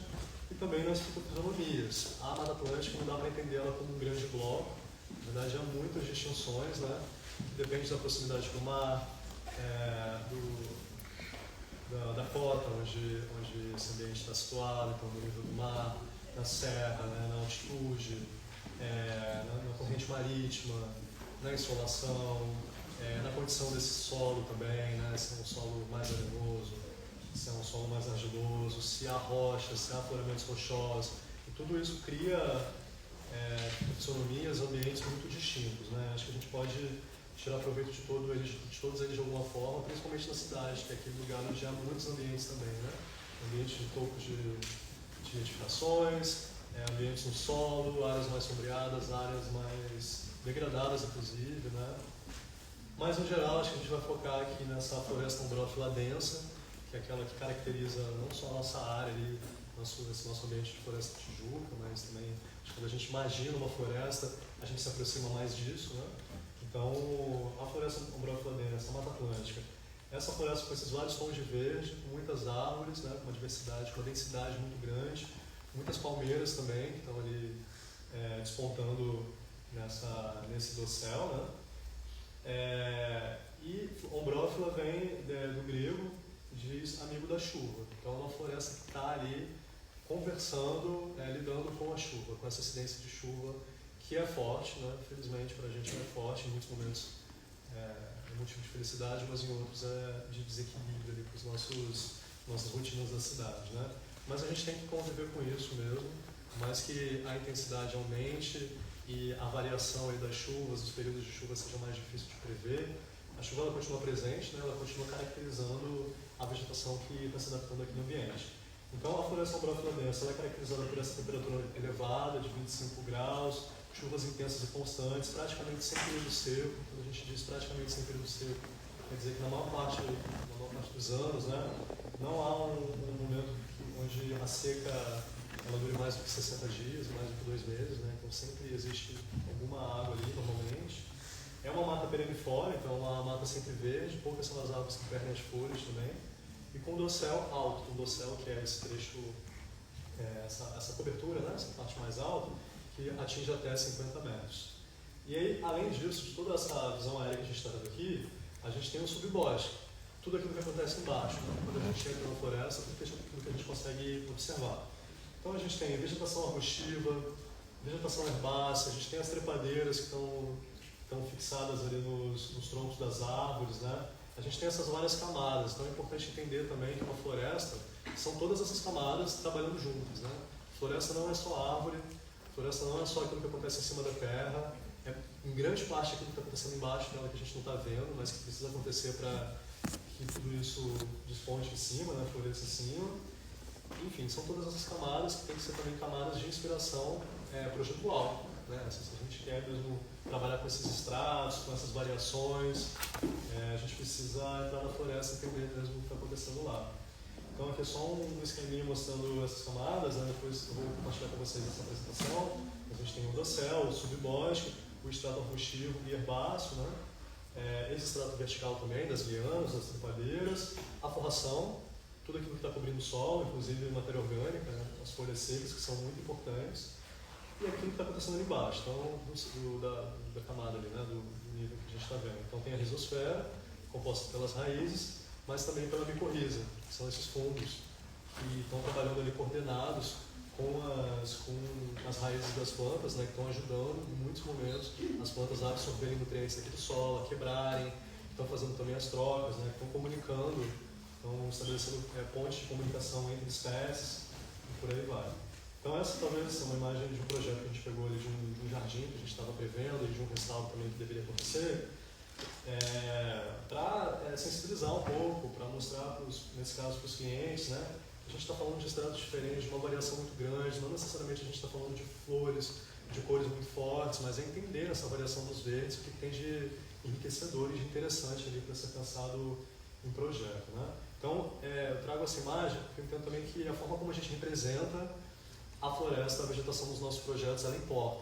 e também nas fitofisionomias. A Mata Atlântica não dá para entender ela como um grande bloco, Na verdade, há muitas distinções, né? Depende da proximidade do mar, da cota onde esse ambiente está situado, então no nível do mar, na serra, né? Na altitude, na corrente marítima, na insolação, na condição desse solo também, né? Se é um solo mais arenoso, se é um solo mais argiloso, se há rochas, se há afloramentos rochosos. E tudo isso cria taxonomias, ambientes muito distintos, né? Acho que a gente pode tirar proveito de todos eles de alguma forma, principalmente na cidade, que é aquele lugar onde há muitos ambientes também, né? Ambientes de topos de edificações, ambientes no solo, áreas mais sombreadas, áreas mais degradadas, inclusive, né? Mas, no geral, acho que a gente vai focar aqui nessa floresta umbrófila densa, que é aquela que caracteriza não só a nossa área ali, esse nosso ambiente de floresta de Tijuca, mas também, acho que quando a gente imagina uma floresta, a gente se aproxima mais disso, né? Então, a floresta umbrófila densa, a Mata Atlântica, essa floresta com esses vários tons de verde, com muitas árvores, né? Com uma diversidade, com uma densidade muito grande, muitas palmeiras também, que estão ali despontando nesse dossel, né? E umbrófila vem do grego, diz amigo da chuva. Então é uma floresta que está ali conversando, lidando com a chuva, com essa incidência de chuva que é forte, né? Felizmente para a gente é forte, em muitos momentos é motivo de felicidade, mas em outros é de desequilíbrio ali para as nossas rotinas da cidade, né? Mas a gente tem que conviver com isso mesmo, mais que a intensidade aumente e a variação aí das chuvas, os períodos de chuva seja mais difícil de prever, a chuva ela continua presente, né? Ela continua caracterizando a vegetação que está se adaptando aqui no ambiente. Então a floresta umbrófila densa ela é caracterizada por essa temperatura elevada, de 25 graus, chuvas intensas e constantes, praticamente sem período seco. Quando a gente diz praticamente sem período seco, quer dizer que na maior parte dos anos, né, não há um momento onde a seca ela dure mais do que 60 dias, mais do que 2 meses, né? Então sempre existe alguma água ali normalmente. É uma mata perennifólia, então é uma mata sempre verde, poucas são as árvores que perdem as folhas também. E com dossel alto, um dossel que é esse trecho, essa cobertura, né? Essa parte mais alta, que atinge até 50 metros. E aí, além disso, de toda essa visão aérea que a gente está vendo aqui, a gente tem um subbosque. Tudo aquilo que acontece embaixo, né? Quando a gente entra na floresta, tudo aquilo que a gente consegue observar. Então a gente tem vegetação arbustiva, vegetação herbácea, a gente tem as trepadeiras que estão fixadas ali nos troncos das árvores, né? A gente tem essas várias camadas, então é importante entender também que uma floresta são todas essas camadas trabalhando juntas, né? Floresta não é só árvore, floresta não é só aquilo que acontece em cima da terra, é em grande parte aquilo que está acontecendo embaixo dela que a gente não está vendo, mas que precisa acontecer para que tudo isso desponte em cima, né? Floresça em cima. Enfim, são todas essas camadas que tem que ser também camadas de inspiração projetual, né? Se a gente quer mesmo trabalhar com esses estratos, com essas variações, a gente precisa entrar na floresta e entender mesmo o que está acontecendo lá. Então aqui é só um esqueminha mostrando essas camadas, né? Depois eu vou compartilhar com vocês essa apresentação. A gente tem o dossel, o subbosque, o estrato arbustivo e herbáceo, né? Esse estrato vertical também, das lianas, das trepadeiras, a forração, tudo aquilo que está cobrindo o solo, inclusive matéria orgânica, né? As folhas secas, que são muito importantes, e aquilo que está acontecendo ali embaixo, então da camada ali, né? do nível que a gente está vendo. Então tem a rizosfera, composta pelas raízes, mas também pela micorriza, que são esses fungos que estão trabalhando ali coordenados com as raízes das plantas, né? Que estão ajudando em muitos momentos as plantas a absorverem nutrientes aqui do solo, a quebrarem, estão fazendo também as trocas, né? Estão comunicando, estão estabelecendo pontes de comunicação entre espécies e por aí vai. Então essa talvez é uma imagem de um projeto que a gente pegou ali de um jardim que a gente estava prevendo e de um restauro também que deveria acontecer, para sensibilizar um pouco, para mostrar, nesse caso, para os clientes, né? A gente está falando de estratos diferentes, de uma variação muito grande, não necessariamente a gente está falando de flores, de cores muito fortes, mas é entender essa variação dos verdes, o que tem de enriquecedor e de interessante ali para ser pensado em projeto, né? Então, eu trago essa imagem porque eu entendo também que a forma como a gente representa a floresta, a vegetação dos nossos projetos, ela importa.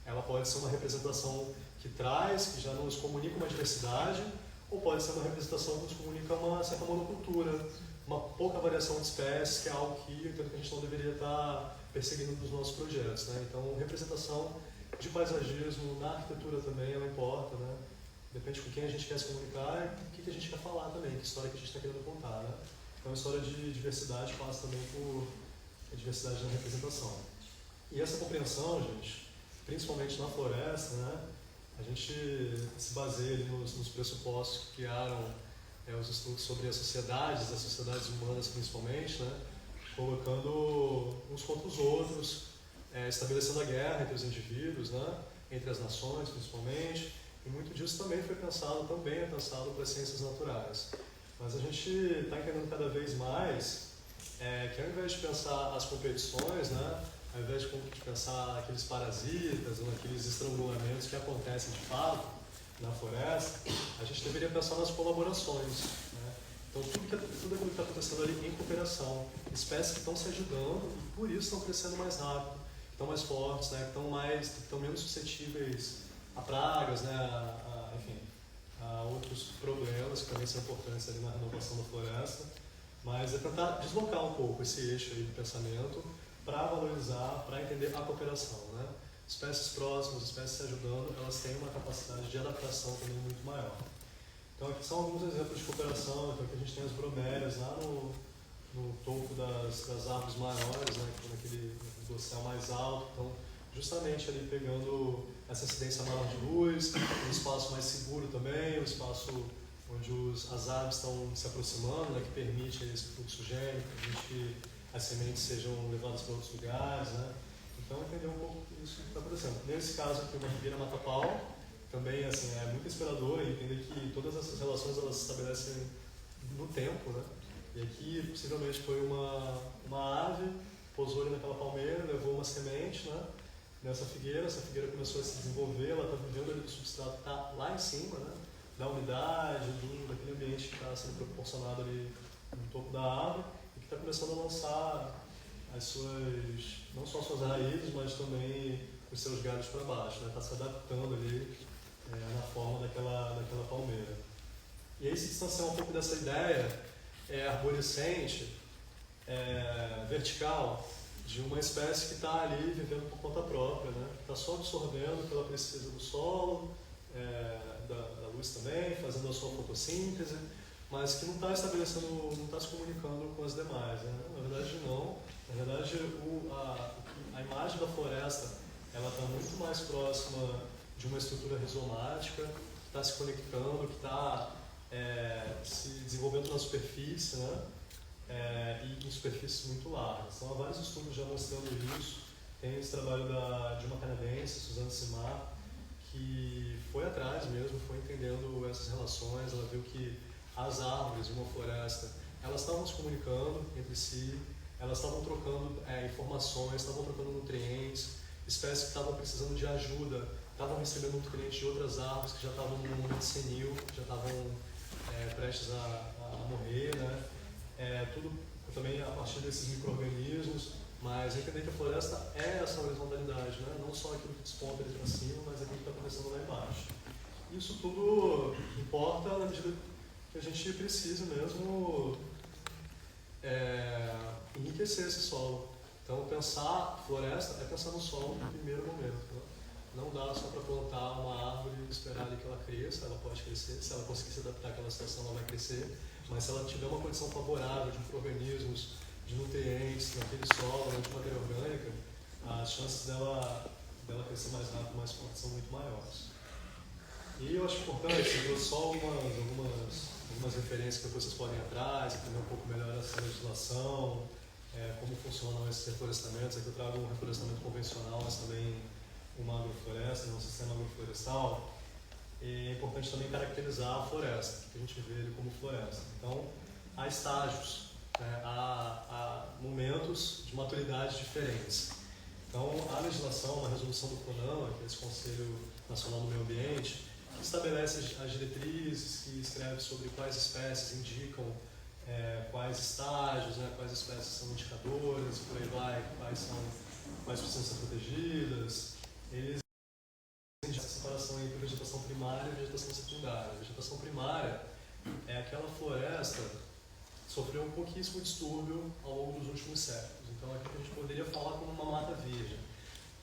Ela pode ser uma representação que já nos comunica uma diversidade, ou pode ser uma representação que nos comunica uma certa monocultura, uma pouca variação de espécies, que é algo que eu entendo que a gente não deveria estar perseguindo nos nossos projetos, né? Então, representação de paisagismo, na arquitetura também, ela importa, né? Depende com quem a gente quer se comunicar e o que a gente quer falar também, que história que a gente está querendo contar, né? Então, a história de diversidade passa também por a diversidade na representação. E essa compreensão, gente, principalmente na floresta, né? A gente se baseia ali nos pressupostos que criaram os estudos sobre as sociedades humanas principalmente, né? Colocando uns contra os outros, estabelecendo a guerra entre os indivíduos, né? Entre as nações principalmente, e muito disso também é pensado para as ciências naturais. Mas a gente está entendendo cada vez mais que ao invés de pensar as competições, né? Ao invés de pensar aqueles parasitas ou aqueles estrangulamentos que acontecem de fato na floresta, a gente deveria pensar nas colaborações, né? Então, tudo aquilo que está acontecendo ali em cooperação, espécies que estão se ajudando e por isso estão crescendo mais rápido, estão mais fortes, né? Estão menos suscetíveis a pragas, né? Enfim, a outros problemas que também são importantes ali na renovação da floresta, mas é tentar deslocar um pouco esse eixo aí do pensamento para valorizar, para entender a cooperação, né? Espécies próximas, espécies se ajudando, elas têm uma capacidade de adaptação também muito maior. Então aqui são alguns exemplos de cooperação. Então aqui a gente tem as bromélias lá no topo das árvores maiores, né? Que estão naquele dossel mais alto, então justamente ali pegando essa incidência maior de luz, um espaço mais seguro também, um espaço onde as aves estão se aproximando, né? Que permite esse fluxo gênico, que as sementes sejam levadas para outros lugares, né? Então, entender um pouco isso que está acontecendo. Nesse caso aqui, uma ribeira mata-pau, também assim, é muito inspirador e entender que todas essas relações elas se estabelecem no tempo, né? E aqui, possivelmente, foi uma ave, pousou ali naquela palmeira, levou uma semente, né? Nessa figueira, essa figueira começou a se desenvolver, ela está vivendo ali do substrato que está lá em cima, né? Da umidade, daquele ambiente que está sendo proporcionado ali no topo da árvore, que está começando a lançar não só as suas raízes, mas também os seus galhos para baixo, né? Está se adaptando ali na forma daquela palmeira. E aí se distanciar um pouco dessa ideia arborescente, vertical, de uma espécie que está ali vivendo por conta própria, né? Está só absorvendo o que ela precisa do solo, da luz também, fazendo a sua fotossíntese, mas que não está estabelecendo, não está se comunicando com as demais, né? Na verdade, não. Na verdade, a imagem da floresta ela está muito mais próxima de uma estrutura rizomática, que está se conectando, que está se desenvolvendo na superfície, né? E em superfícies muito largas. Então, há vários estudos já mostrando isso. Tem esse trabalho de uma canadense, Suzanne Simard, que foi atrás mesmo, foi entendendo essas relações. Ela viu que as árvores de uma floresta, elas estavam se comunicando entre si, elas estavam trocando informações, estavam trocando nutrientes, espécies que estavam precisando de ajuda, estavam recebendo nutrientes de outras árvores que já estavam num momento senil, já estavam prestes a morrer, né? Tudo também a partir desses micro-organismos, mas entender que a floresta é essa horizontalidade, né? Não só aquilo que desponta ali para cima, mas aquilo que está acontecendo lá embaixo. Isso tudo importa na medida que a gente precisa mesmo enriquecer esse solo. Então, pensar floresta é pensar no solo no primeiro momento. Né? Não dá só para plantar uma árvore e esperar ali que ela cresça. Ela pode crescer, se ela conseguir se adaptar àquela situação, ela vai crescer. Mas se ela tiver uma condição favorável de micro-organismos, de nutrientes naquele solo, de matéria orgânica, as chances dela crescer mais rápido, mais forte, são muito maiores. E eu acho importante, eu trouxe só algumas referências que vocês podem ir atrás, entender um pouco melhor essa legislação, como funcionam esses reflorestamentos. Aqui eu trago um reflorestamento convencional, mas também uma agrofloresta, um sistema agroflorestal. E é importante também caracterizar a floresta, que a gente vê ele como floresta. Então, há estágios, há momentos de maturidade diferentes. Então, a legislação, uma resolução do CONAMA, que é esse Conselho Nacional do Meio Ambiente, que estabelece as diretrizes, que escreve sobre quais espécies indicam quais estágios, né, quais espécies são indicadoras, por aí vai, quais precisam ser protegidas. Eles têm essa separação entre vegetação primária e vegetação secundária. A vegetação primária é aquela floresta que sofreu um pouquíssimo distúrbio ao longo dos últimos séculos. Então, aqui a gente poderia falar como uma mata virgem.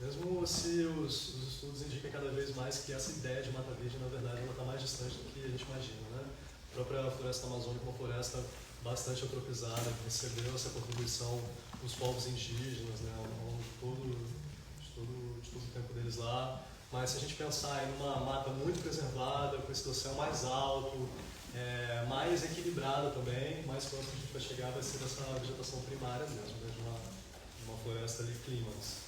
Mesmo se os estudos indicam cada vez mais que essa ideia de mata virgem, na verdade, ela está mais distante do que a gente imagina, né? A própria floresta amazônica é uma floresta bastante antropizada, que recebeu essa contribuição dos povos indígenas, né, ao longo de todo o tempo deles lá. Mas se a gente pensar em uma mata muito preservada, com esse dossel mais alto, mais equilibrada também, mais próximo a gente vai chegar vai ser dessa vegetação primária mesmo, né, de uma floresta ali clímax.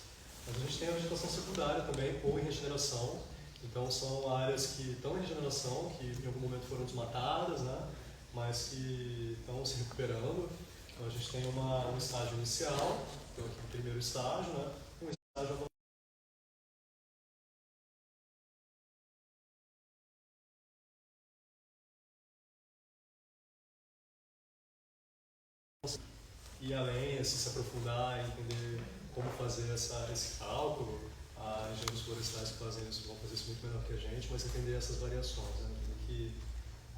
Mas a gente tem a vegetação secundária também, ou em regeneração. Então são áreas que estão em regeneração, que em algum momento foram desmatadas, né, mas que estão se recuperando. Então a gente tem um estágio inicial, então aqui o primeiro estágio, né, um estágio avançado. E além, assim, se aprofundar e entender como fazer esse cálculo, engenheiros florestais que fazem isso vão fazer isso muito melhor que a gente, mas entender essas variações, né, entender que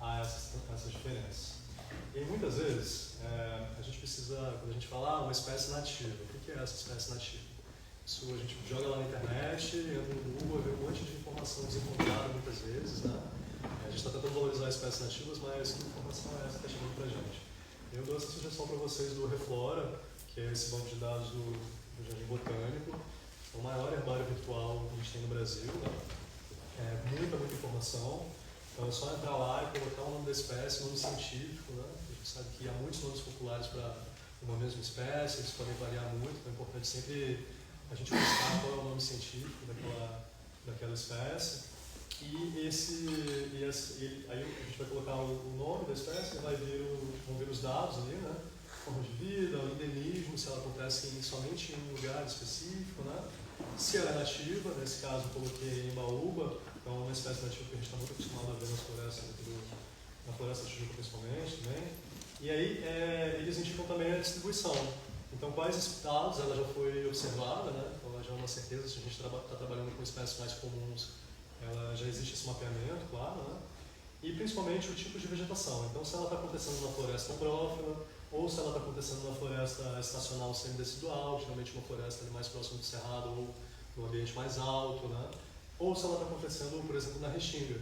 há essas diferenças. E muitas vezes a gente precisa, quando a gente fala uma espécie nativa, o que é essa espécie nativa? Isso a gente joga lá na internet, entra no Google, vê um monte de informação desencontrada muitas vezes, né? A gente está tentando valorizar espécies nativas, mas que informação é essa que está chegando para a gente? Eu dou essa sugestão para vocês do Reflora, que é esse banco de dados do Jardim Botânico. É o maior herbário virtual que a gente tem no Brasil, né? Muita informação. Então é só entrar lá e colocar o nome da espécie, o nome científico, né? A gente sabe que há muitos nomes populares para uma mesma espécie, eles podem variar muito, então é importante sempre a gente buscar qual é o nome científico daquela espécie. E aí a gente vai colocar o nome da espécie, vão vir os dados ali, né? Forma de vida, o endemismo, se ela acontece somente em um lugar específico, né? Se ela é nativa, nesse caso eu coloquei em Baúba, então é uma espécie nativa que a gente está muito acostumado a ver nas florestas, na floresta tijuca principalmente também. E aí eles indicam também a distribuição. Então quais estados ela já foi observada, né? Então ela já é uma certeza, se a gente está trabalhando com espécies mais comuns, já existe esse mapeamento, claro, né? E principalmente o tipo de vegetação. Então se ela está acontecendo numa floresta ombrófila, ou se ela está acontecendo numa floresta estacional semidecidual, geralmente uma floresta ali mais próxima do cerrado ou no ambiente mais alto, né? Ou se ela está acontecendo, por exemplo, na restinga.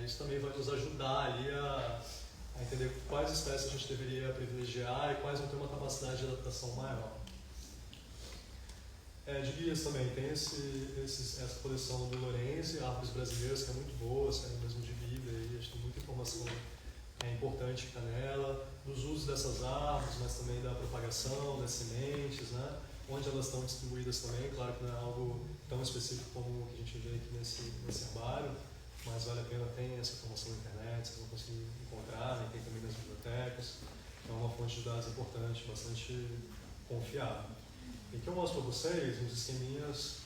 Isso também vai nos ajudar ali a entender quais espécies a gente deveria privilegiar e quais vão ter uma capacidade de adaptação maior. De guias também, tem essa coleção do Lorenzi, Árvores Brasileiras, que é muito boa, saiu mesmo de Bíblia, e acho que tem muita informação importante que está nela, dos usos dessas árvores, mas também da propagação, das sementes, né? Onde elas estão distribuídas também, claro que não é algo tão específico como o que a gente vê aqui nesse herbário, mas vale a pena, tem essa informação na internet, vocês vão conseguir encontrar, né? Tem também nas bibliotecas, então é uma fonte de dados importante, bastante confiável. E que eu mostro para vocês uns esqueminhas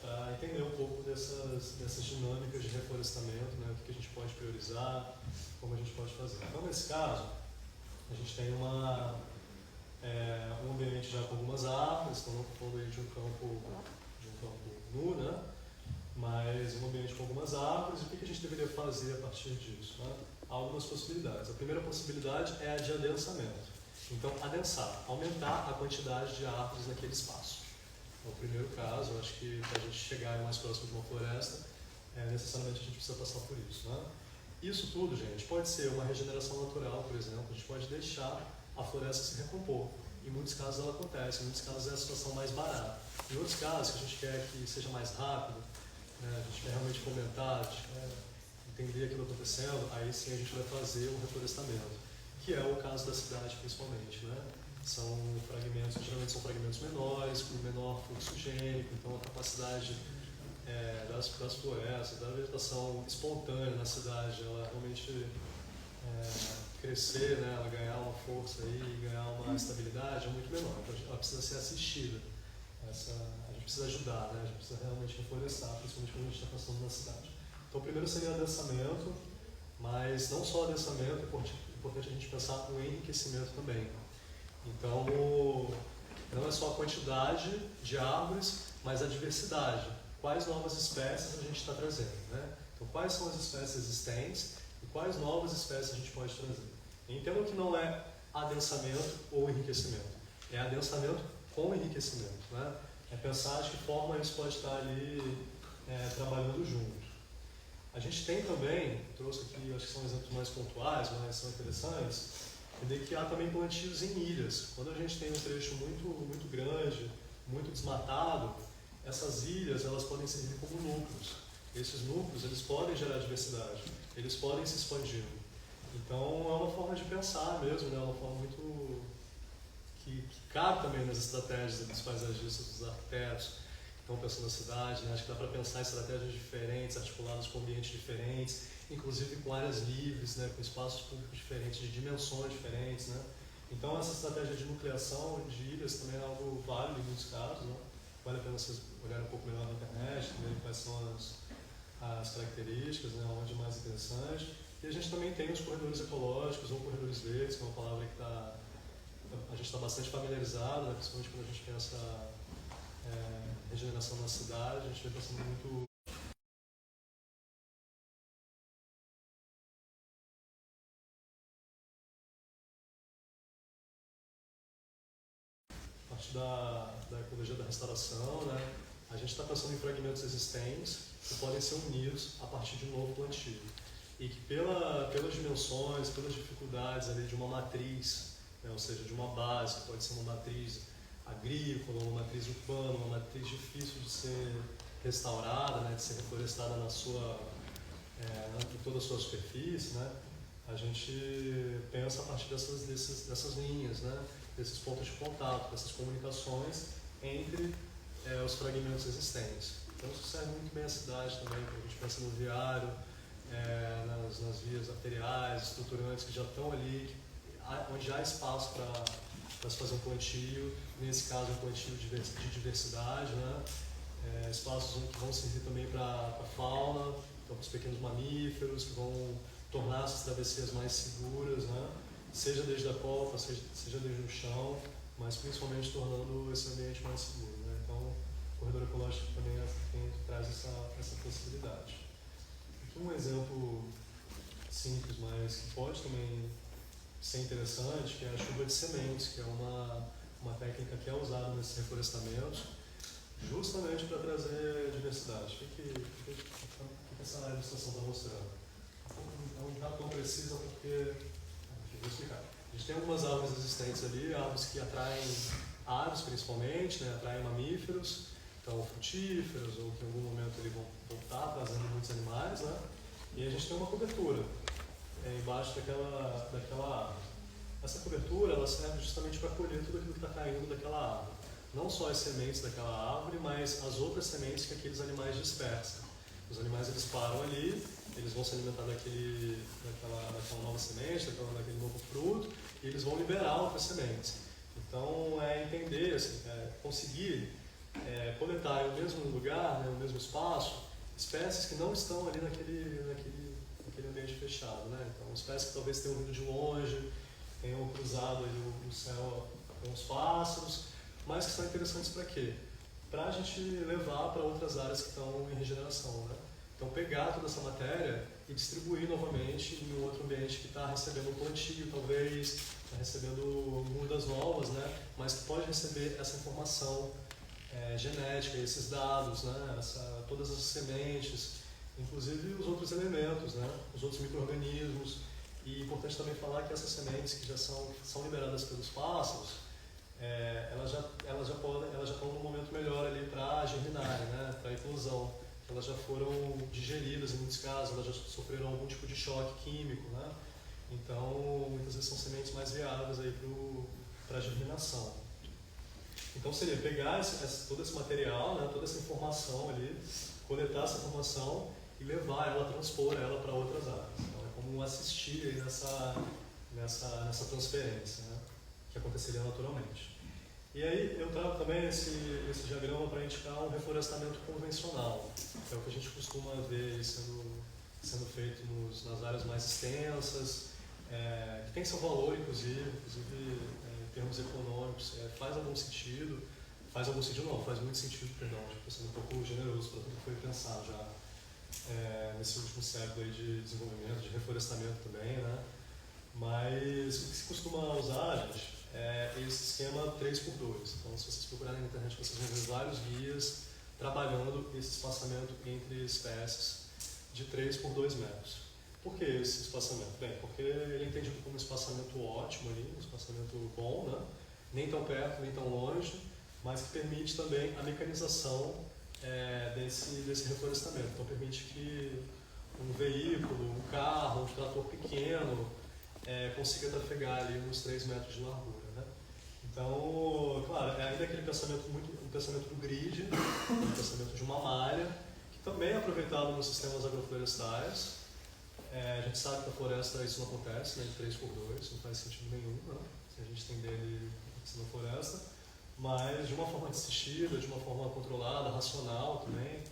para entender um pouco dessas dinâmicas de reflorestamento, né? O que a gente pode priorizar, como a gente pode fazer. Então, nesse caso, a gente tem um ambiente já com algumas árvores, estamos falando aí de um campo nu, né? Mas um ambiente com algumas árvores, e o que a gente deveria fazer a partir disso, né? Há algumas possibilidades. A primeira possibilidade é a de adensamento. Então, adensar, aumentar a quantidade de árvores naquele espaço. É o primeiro caso, eu acho que para a gente chegar mais próximo de uma floresta, necessariamente a gente precisa passar por isso, né? Isso tudo, gente, pode ser uma regeneração natural, por exemplo, a gente pode deixar a floresta se recompor. Em muitos casos ela acontece, em muitos casos é a situação mais barata. Em outros casos, que a gente quer que seja mais rápido, né, a gente quer realmente fomentar, a gente quer entender aquilo acontecendo, aí sim a gente vai fazer um reflorestamento, que é o caso da cidade principalmente, né? São fragmentos, geralmente são fragmentos menores, com menor fluxo higiênico, então a capacidade das florestas, da vegetação espontânea na cidade, ela realmente crescer, né? Ela ganhar uma força e ganhar uma estabilidade é muito menor, então ela precisa ser assistida. A gente precisa ajudar, né? A gente precisa realmente reflorestar, principalmente quando a gente está passando na cidade. Então, primeiro seria adensamento, mas não só adensamento, é importante a gente pensar no enriquecimento também. Então, não é só a quantidade de árvores, mas a diversidade. Quais novas espécies a gente está trazendo, né? Então, quais são as espécies existentes e quais novas espécies a gente pode trazer. Entendo que não é adensamento ou enriquecimento, é adensamento com enriquecimento, né? é pensar de que forma isso pode estar ali trabalhando junto. A gente tem também, trouxe aqui, acho que são exemplos mais pontuais, mas são interessantes, entender que há também plantios em ilhas. Quando a gente tem um trecho muito grande, muito desmatado, essas ilhas elas podem servir como núcleos. Esses núcleos eles podem gerar diversidade, eles podem se expandir. Então é uma forma de pensar mesmo, né? É uma forma muito que cabe também nas estratégias dos paisagistas, dos arquitetos que estão pensando na cidade, né? Acho que dá para pensar em estratégias diferentes, articuladas com ambientes diferentes, inclusive com áreas livres, né? Com espaços públicos diferentes, de dimensões diferentes, né? Então essa estratégia de nucleação de ilhas também é algo válido em muitos casos, né? Vale a pena vocês olharem um pouco melhor na internet, verem quais são as características, né? Onde é mais interessante. E a gente também tem os corredores ecológicos ou corredores verdes, que é uma palavra que a gente está bastante familiarizado, né? Principalmente quando a gente pensa regeneração na cidade, a gente vem pensando muito a partir da ecologia da restauração, né? A gente está pensando em fragmentos existentes que podem ser unidos a partir de um novo plantio. E que pelas dimensões, pelas dificuldades ali de uma matriz, né? Ou seja, de uma base, pode ser uma matriz agrícola, uma matriz urbana, uma matriz difícil de ser restaurada, né? De ser reflorestada em toda a sua superfície, né? A gente pensa a partir dessas linhas, né? Desses pontos de contato, dessas comunicações entre os fragmentos existentes. Então isso serve muito bem à cidade também, quando a gente pensa no viário, nas vias arteriais, estruturantes que já estão ali, onde há espaço para se fazer um plantio, nesse caso um plantio de diversidade, né? Espaços que vão servir também para a fauna, então para os pequenos mamíferos, que vão tornar essas travessias mais seguras, né? Seja desde a copa, seja desde o chão, mas principalmente tornando esse ambiente mais seguro, né? Então, o corredor ecológico também traz essa possibilidade. Aqui um exemplo simples, mas que pode também ser interessante, que é a chuva de sementes, que é uma técnica que é usada nesses reflorestamentos, justamente para trazer diversidade. O que essa ilustração está mostrando? Não está tão precisa porque... Vou explicar. A gente tem algumas árvores existentes ali, árvores que atraem aves principalmente, né? Atraem mamíferos, então frutíferos, ou que em algum momento eles vão voltar trazendo muitos animais, né? E a gente tem uma cobertura embaixo daquela árvore. Essa cobertura ela serve justamente para colher tudo aquilo que está caindo daquela árvore. Não só as sementes daquela árvore, mas as outras sementes que aqueles animais dispersam. Os animais eles param ali, eles vão se alimentar daquela nova semente, daquele novo fruto, e eles vão liberar outras sementes. Então, entender, assim, conseguir coletar no mesmo lugar, né, no mesmo espaço, espécies que não estão ali naquele ambiente fechado, né? Então, espécies que talvez tenham vindo de longe, tenham cruzado ali o céu com os pássaros, mas que são interessantes para quê? Para a gente levar para outras áreas que estão em regeneração, né? Então, pegar toda essa matéria e distribuir novamente em um outro ambiente que está recebendo um plantio, talvez, está recebendo mudas novas, né? Mas que pode receber essa informação genética, esses dados, né? Todas as sementes, inclusive os outros elementos, né? Os outros micro-organismos. E é importante também falar que essas sementes que já são liberadas pelos pássaros, elas já estão num momento melhor ali para germinarem, né? Para a eclosão. Elas já foram digeridas em muitos casos, elas já sofreram algum tipo de choque químico, né? Então, muitas vezes são sementes mais viáveis aí para a germinação. Então, seria pegar todo esse material, né, toda essa informação ali, coletar essa informação e levar ela, transpor ela para outras áreas. Então, é como assistir aí nessa transferência, né, que aconteceria naturalmente. E aí eu trago também esse diagrama para indicar um reflorestamento convencional, que é o que a gente costuma ver sendo feito nas áreas mais extensas, que tem seu valor, inclusive em termos econômicos, faz muito sentido, faz muito sentido, perdão, estou sendo um pouco generoso para tudo que foi pensado já nesse último século aí de desenvolvimento, de reflorestamento também, né? Mas o que se costuma usar, gente, é esse esquema 3x2. Então, se vocês procurarem na internet, vocês vão ver vários guias trabalhando esse espaçamento entre espécies de 3 por 2 metros. Por que esse espaçamento? Bem, porque ele é entendido como um espaçamento ótimo, ali, um espaçamento bom, né? Nem tão perto, nem tão longe, mas que permite também a mecanização desse reflorestamento. Então, permite que um veículo, um carro, um trator pequeno consiga trafegar ali nos 3 metros de largura, né? Então, claro, ainda aquele pensamento um pensamento do grid, um pensamento de uma malha, que também é aproveitado nos sistemas agroflorestais. A gente sabe que na floresta isso não acontece, né, de 3 por 2, não faz sentido nenhum, né, se a gente estender ele na floresta, mas de uma forma assistida, de uma forma controlada, racional também,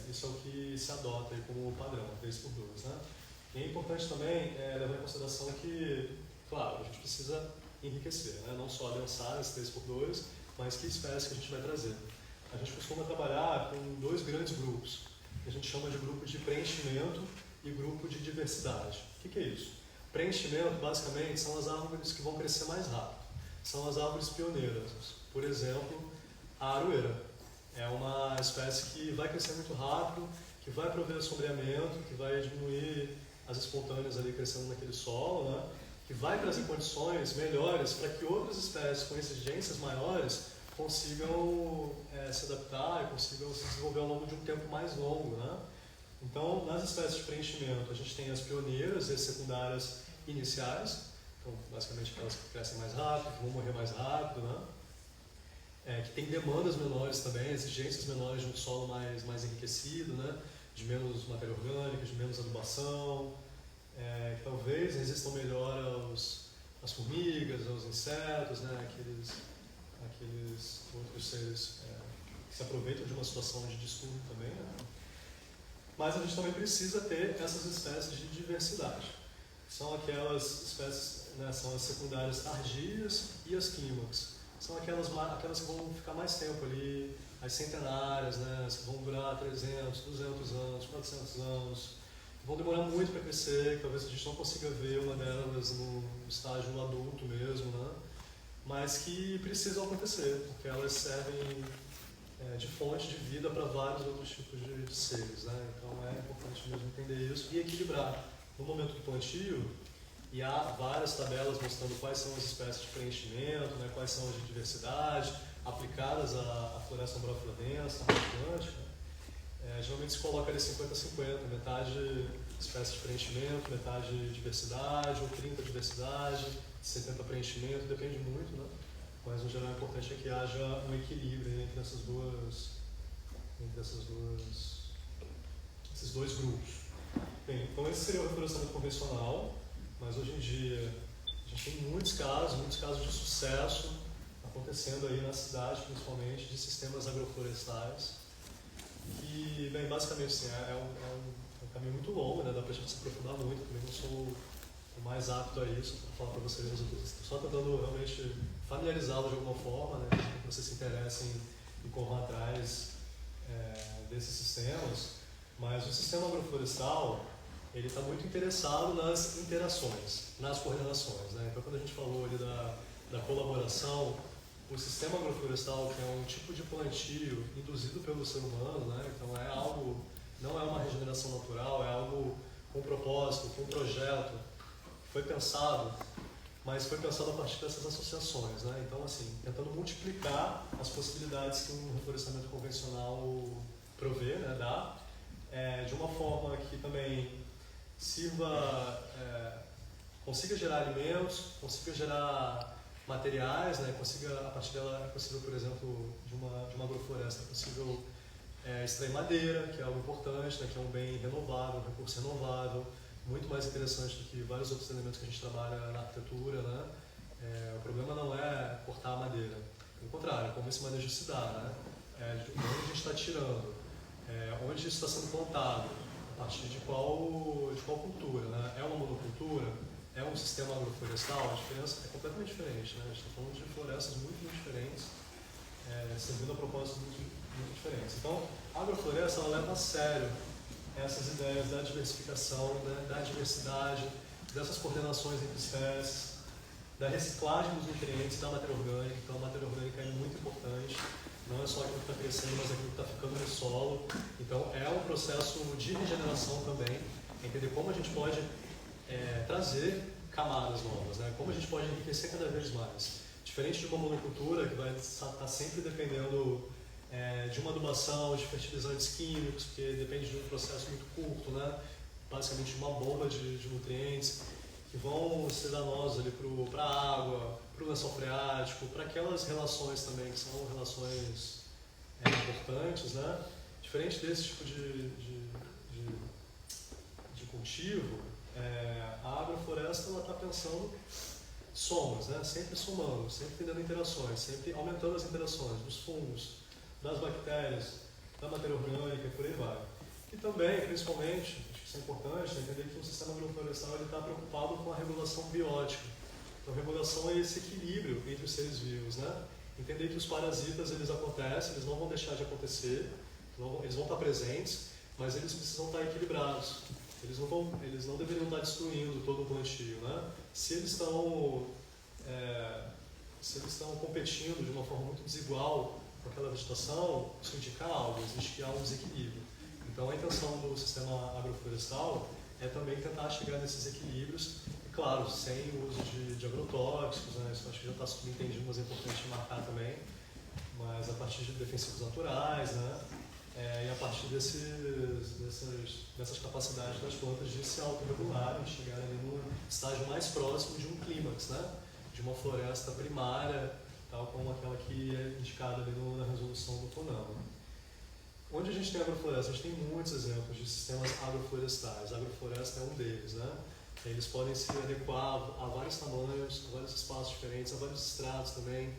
isso é o que se adota aí como padrão, 3 por 2, né? E é importante também levar em consideração que, claro, a gente precisa enriquecer, né? Não só adensar esse 3 por 2, mas que espécie que a gente vai trazer. A gente costuma trabalhar com 2 grandes grupos, que a gente chama de grupo de preenchimento e grupo de diversidade. O que é isso? Preenchimento, basicamente, são as árvores que vão crescer mais rápido. São as árvores pioneiras. Por exemplo, a aroeira. É uma espécie que vai crescer muito rápido, que vai prover sombreamento, que vai diminuir as espontâneas ali crescendo naquele solo, né? Que vai trazer condições melhores para que outras espécies com exigências maiores consigam se adaptar e consigam se desenvolver ao longo de um tempo mais longo, né? Então, nas espécies de preenchimento, a gente tem as pioneiras e as secundárias iniciais, então, basicamente aquelas que crescem mais rápido, que vão morrer mais rápido, né? Que tem demandas menores também, exigências menores de um solo mais enriquecido, né? De menos matéria orgânica, de menos adubação, que talvez resistam melhor às formigas, aos insetos, né? Aqueles outros seres que se aproveitam de uma situação de distúrbio também, né? Mas a gente também precisa ter essas espécies de diversidade. São aquelas espécies, né, são as secundárias tardias e as clímax. São aquelas que vão ficar mais tempo ali, as centenárias, né, que vão durar 300, 200 anos, 400 anos. Vão demorar muito para crescer, talvez a gente não consiga ver uma delas no estágio adulto mesmo, né? Mas que precisam acontecer, porque elas servem de fonte de vida para vários outros tipos de seres, né? Então é importante mesmo entender isso e equilibrar. No momento do plantio, e há várias tabelas mostrando quais são as espécies de preenchimento, né? Quais são as de diversidade, aplicadas à floresta ambrófila densa, atlântica. Geralmente se coloca ali 50-50, metade espécie de preenchimento, metade de diversidade, ou 30 diversidade, 70 preenchimento, depende muito, né? Mas no geral é importante que haja um equilíbrio entre esses dois grupos. Bem, então esse seria o reflorestamento convencional, mas hoje em dia a gente tem muitos casos de sucesso acontecendo aí na cidade, principalmente, de sistemas agroflorestais, que, bem, basicamente assim, é um caminho muito longo, né? Dá pra gente se aprofundar muito, também não sou o mais apto a isso, para falar para vocês, mas eu estou só tentando realmente familiarizá-lo de alguma forma, né? Que vocês se interessem e corram atrás desses sistemas. Mas o sistema agroflorestal, ele está muito interessado nas interações, nas coordenações, né? Então, quando a gente falou ali da colaboração, o sistema agroflorestal, que é um tipo de plantio induzido pelo ser humano, né? Então não é uma regeneração natural, é algo com propósito, com projeto, foi pensado, mas foi pensado a partir dessas associações, né? Então, assim, tentando multiplicar as possibilidades que um reflorestamento convencional provê, né, dá, de uma forma que também consiga gerar alimentos, consiga gerar materiais, né, a partir dela é possível, por exemplo, de uma agrofloresta, é possível extrair madeira, que é algo importante, né, que é um bem renovável, um recurso renovável, muito mais interessante do que vários outros elementos que a gente trabalha na arquitetura, né? O problema não é cortar a madeira, pelo contrário, como esse manejo se dá, né? De onde a gente está tirando, onde isso está sendo plantado, a partir de qual cultura, né? É uma monocultura? É um sistema agroflorestal? A diferença é completamente diferente, né? A gente está falando de florestas muito diferentes, servindo a propósitos muito diferentes. Então, a agrofloresta ela leva a sério essas ideias da diversificação, né, da diversidade, dessas coordenações entre espécies, da reciclagem dos nutrientes da matéria orgânica. Então a matéria orgânica é muito importante, não é só aquilo que está crescendo, mas aquilo que está ficando no solo. Então é um processo de regeneração também, entender como a gente pode trazer camadas novas, né? Como a gente pode enriquecer cada vez mais. Diferente de uma monocultura que vai estar sempre dependendo de uma adubação, de fertilizantes químicos, porque depende de um processo muito curto, né? Basicamente uma bomba de nutrientes que vão ser danosos ali para a água, para o lençol freático, para aquelas relações também que são relações importantes, né? Diferente desse tipo de cultivo, a agrofloresta está pensando somas, né? Sempre somando, sempre tendo interações, sempre aumentando as interações dos fungos, das bactérias, da matéria orgânica e por aí vai. E também, principalmente, acho que isso é importante, né? Entender que o sistema agroflorestal está preocupado com a regulação biótica. Então, a regulação é esse equilíbrio entre os seres vivos, né? Entender que os parasitas, eles acontecem, eles não vão deixar de acontecer, eles vão estar presentes, mas eles precisam estar equilibrados. Eles não deveriam estar destruindo todo o plantio, né? Se eles estão competindo de uma forma muito desigual com aquela vegetação, isso indica algo, existe um desequilíbrio. Então a intenção do sistema agroflorestal é também tentar chegar nesses equilíbrios, e claro, sem o uso de agrotóxicos, né? Isso acho que já está subentendido, mas é importante marcar também, mas a partir de defensivos naturais, né? E a partir dessas capacidades das plantas de se autorregularem, chegarem ali no estágio mais próximo de um clímax, né? De uma floresta primária, tal como aquela que é indicada ali na resolução do CONAMA. Onde a gente tem agrofloresta? A gente tem muitos exemplos de sistemas agroflorestais. A agrofloresta é um deles, né? Eles podem se adequar a vários tamanhos, a vários espaços diferentes, a vários estratos também,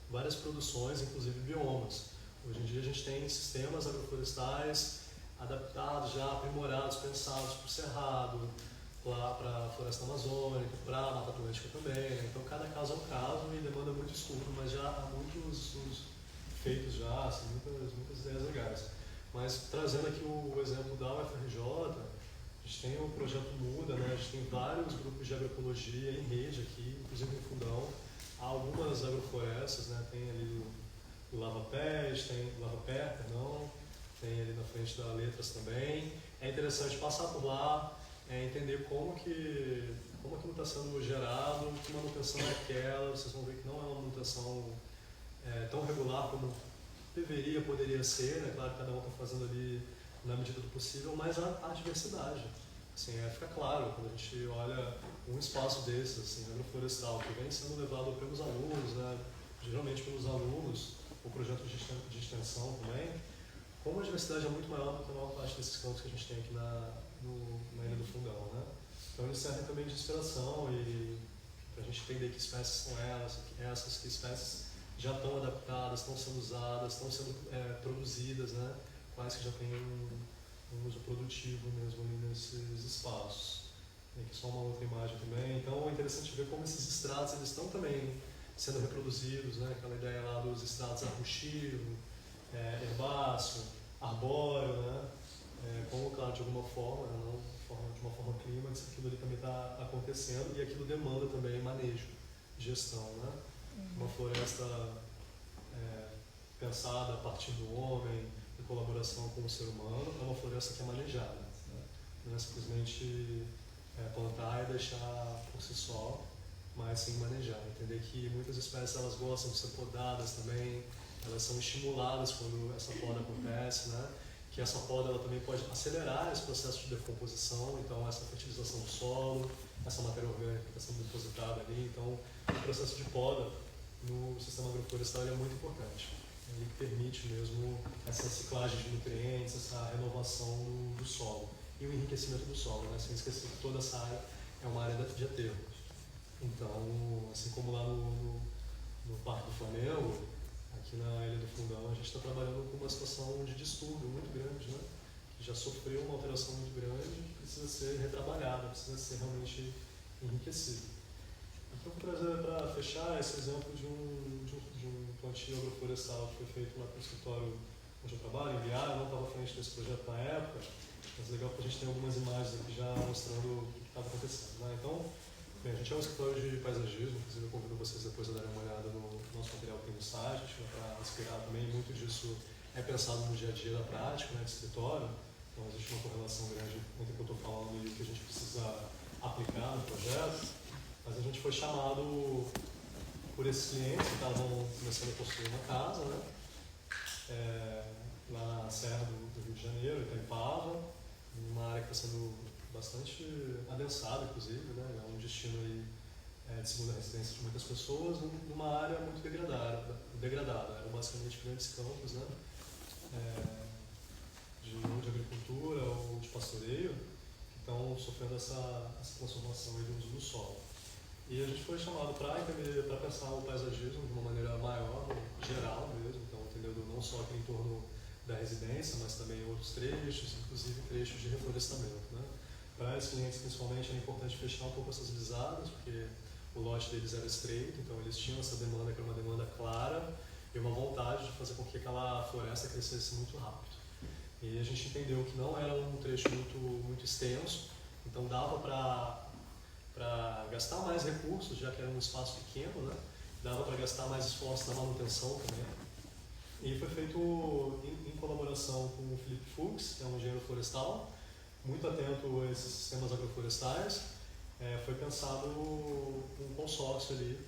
várias produções, inclusive biomas. Hoje em dia a gente tem sistemas agroflorestais adaptados, já aprimorados, pensados para o cerrado, para a floresta amazônica, para a Mata Atlântica também, né? Então cada caso é um caso e demanda muito estudo, mas já há muitos estudos feitos já, assim, muitas ideias legais. Mas trazendo aqui o exemplo da UFRJ, a gente tem o projeto Muda, né? A gente tem vários grupos de agroecologia em rede aqui, inclusive no Fundão. Há algumas agroflorestas, né? Tem ali o Lava Pé, tem ali na frente da Letras também. É interessante passar por lá, entender como aquilo está sendo gerado, que manutenção é aquela. Vocês vão ver que não é uma manutenção tão regular como poderia ser, né? Claro que cada um está fazendo ali na medida do possível, mas há diversidade. Assim, fica claro quando a gente olha um espaço desses, assim, agroflorestal, que vem sendo levado pelos alunos, né? Geralmente pelos alunos, o projeto de extensão também, como a diversidade é muito maior do que a maior parte desses campos que a gente tem aqui na Ilha do Fundão, né? Então eles servem também de inspiração e para a gente entender que espécies são essas, que espécies já estão adaptadas, estão sendo usadas, estão sendo produzidas, né? Quais que já têm um uso produtivo mesmo ali nesses espaços. Tem aqui só uma outra imagem também. Então é interessante ver como esses estratos eles estão também sendo reproduzidos, né? Aquela ideia lá dos estratos arbustivo, herbáceo, arbóreo, né? Como, claro, de alguma forma, não de uma forma clímax, aquilo ali também está acontecendo e aquilo demanda também manejo, gestão, né? Uma floresta pensada a partir do homem, em colaboração com o ser humano, é uma floresta que é manejada, né? Não é simplesmente plantar e deixar por si só, mas sim manejar. Entender que muitas espécies elas gostam de ser podadas também, elas são estimuladas quando essa poda acontece, né? Que essa poda ela também pode acelerar esse processo de decomposição, então essa fertilização do solo, essa matéria orgânica que está sendo depositada ali, então o processo de poda no sistema agroflorestal é muito importante. Ele permite mesmo essa ciclagem de nutrientes, essa renovação do solo e o enriquecimento do solo, né? Sem esquecer que toda essa área é uma área de aterro. Então, assim como lá no Parque do Flamengo, aqui na Ilha do Fundão, a gente está trabalhando com uma situação de distúrbio muito grande, né? Que já sofreu uma alteração muito grande e que precisa ser retrabalhada, precisa ser realmente enriquecida. Então, vou trazer para fechar esse exemplo de um plantio agroflorestal que foi feito lá no escritório onde eu trabalho, em Biara, eu não estava à frente desse projeto na época, Mas é legal porque a gente tem algumas imagens aqui já mostrando o que estava acontecendo, né? Então, bem, a gente é um escritório de paisagismo, inclusive eu convido vocês depois a darem uma olhada no nosso material que tem no site, para inspirar também. Muito disso é pensado no dia a dia da prática, né, de escritório. Então existe uma correlação grande entre o que eu estou falando e o que a gente precisa aplicar no projeto. Mas a gente foi chamado por esses clientes que estavam começando a construir uma casa, né? Lá na Serra do Rio de Janeiro, Itaipava, uma área que está sendo bastante adensada, inclusive, né? É um destino aí, de segunda residência de muitas pessoas, numa área muito degradada. Eram basicamente grandes campos, né? De agricultura ou de pastoreio, que estão sofrendo essa transformação aí do uso do solo. E a gente foi chamado para pensar o paisagismo de uma maneira maior, geral mesmo, então entendendo não só aqui em torno da residência, mas também outros trechos, inclusive trechos de reflorestamento, né? Para os clientes, principalmente, era importante fechar um pouco essas visadas, porque o lote deles era estreito, então eles tinham essa demanda, que era uma demanda clara, e uma vontade de fazer com que aquela floresta crescesse muito rápido. E a gente entendeu que não era um trecho muito extenso, então dava para gastar mais recursos, já que era um espaço pequeno, né? Dava para gastar mais esforço na manutenção também. E foi feito em colaboração com o Felipe Fuchs, que é um engenheiro florestal, muito atento a esses sistemas agroflorestais. Foi pensado um consórcio ali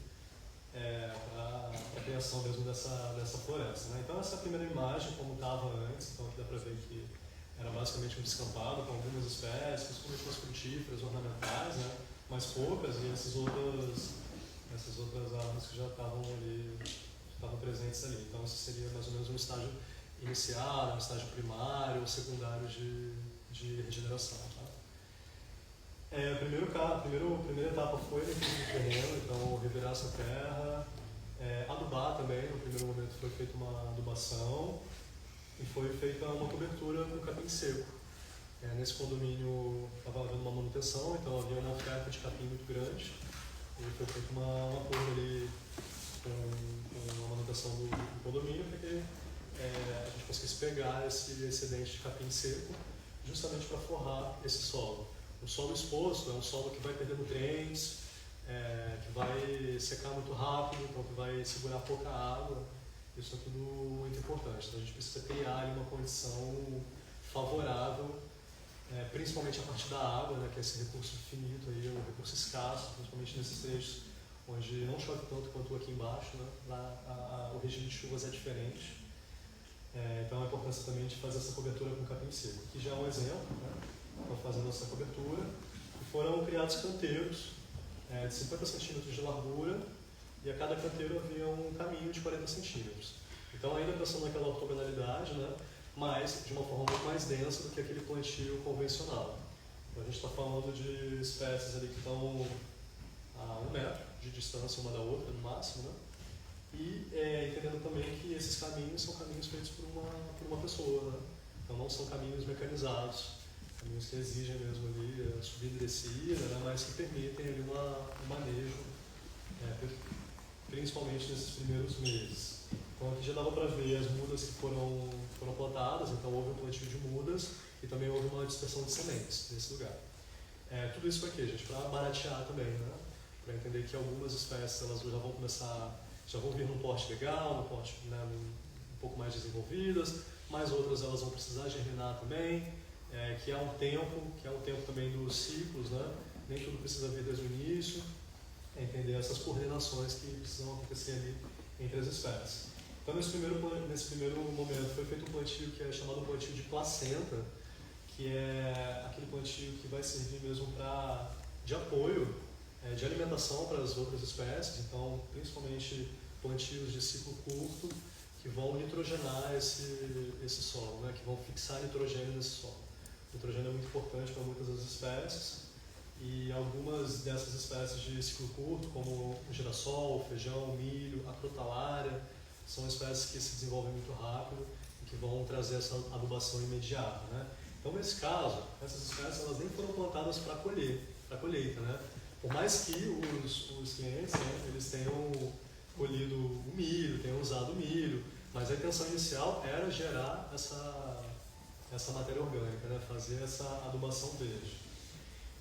para a criação mesmo dessa floresta, né? Então essa é a primeira imagem, como estava antes, então aqui dá para ver que era basicamente um descampado com algumas espécies, principalmente as frutíferas, ornamentais, né? Mas poucas, e essas outras árvores que já estavam ali, estavam presentes ali. Então esse seria mais ou menos um estágio inicial, um estágio primário ou secundário de regeneração. Tá? A primeira etapa foi a limpeza do terreno, então revirar essa terra, adubar também. No primeiro momento foi feita uma adubação e foi feita uma cobertura com capim seco. Nesse condomínio estava havendo uma manutenção, então havia uma oferta de capim muito grande e foi feita uma poda ali com a manutenção do condomínio para que a gente conseguisse pegar esse excedente de capim seco justamente para forrar esse solo. O solo exposto é um solo que vai perder nutrientes, que vai secar muito rápido, então que vai segurar pouca água. Isso é tudo muito importante. Então a gente precisa criar uma condição favorável, principalmente a partir da água, né, que é esse recurso finito, aí, um recurso escasso, principalmente nesses trechos onde não chove tanto quanto aqui embaixo, né? Lá o regime de chuvas é diferente. Então a importância também de fazer essa cobertura com capim seco. Aqui já é um exemplo, né? Estão fazendo essa cobertura e foram criados canteiros de 50 centímetros de largura e a cada canteiro havia um caminho de 40 centímetros. Então ainda pensando naquela ortogonalidade, né? Mas de uma forma muito mais densa do que aquele plantio convencional. Então, a gente está falando de espécies ali que estão a 1 metro de distância uma da outra, no máximo, né? E entendendo também que esses caminhos são caminhos feitos por uma pessoa, né? Então não são caminhos mecanizados, caminhos que exigem mesmo ali subida e descida, né? Mas que permitem ali um manejo, principalmente nesses primeiros meses. Então aqui já dava para ver as mudas que foram plantadas, então houve um plantio de mudas e também houve uma dispersão de sementes nesse lugar. Tudo isso para quê, gente? Para baratear também, né? Para entender que algumas espécies elas já vão vir num porte legal, num porte, né, um pouco mais desenvolvidas, mas outras elas vão precisar germinar também, que é um tempo também dos ciclos, né? Nem tudo precisa vir desde o início, entender essas coordenações que precisam acontecer ali entre as espécies. Então, nesse primeiro momento, foi feito um plantio que é chamado plantio de placenta, que é aquele plantio que vai servir mesmo de apoio, de alimentação para as outras espécies, então, principalmente plantios de ciclo curto, que vão nitrogenar esse solo, né, que vão fixar nitrogênio nesse solo. O nitrogênio é muito importante para muitas das espécies, e algumas dessas espécies de ciclo curto, como o girassol, o feijão, o milho, a crotalária, são espécies que se desenvolvem muito rápido e que vão trazer essa adubação imediata, né? Então, nesse caso, essas espécies elas nem foram plantadas para colheita, né? Por mais que os clientes, né, eles tenham colhido o milho, tenham usado o milho, mas a intenção inicial era gerar essa matéria orgânica, né? Fazer essa adubação verde.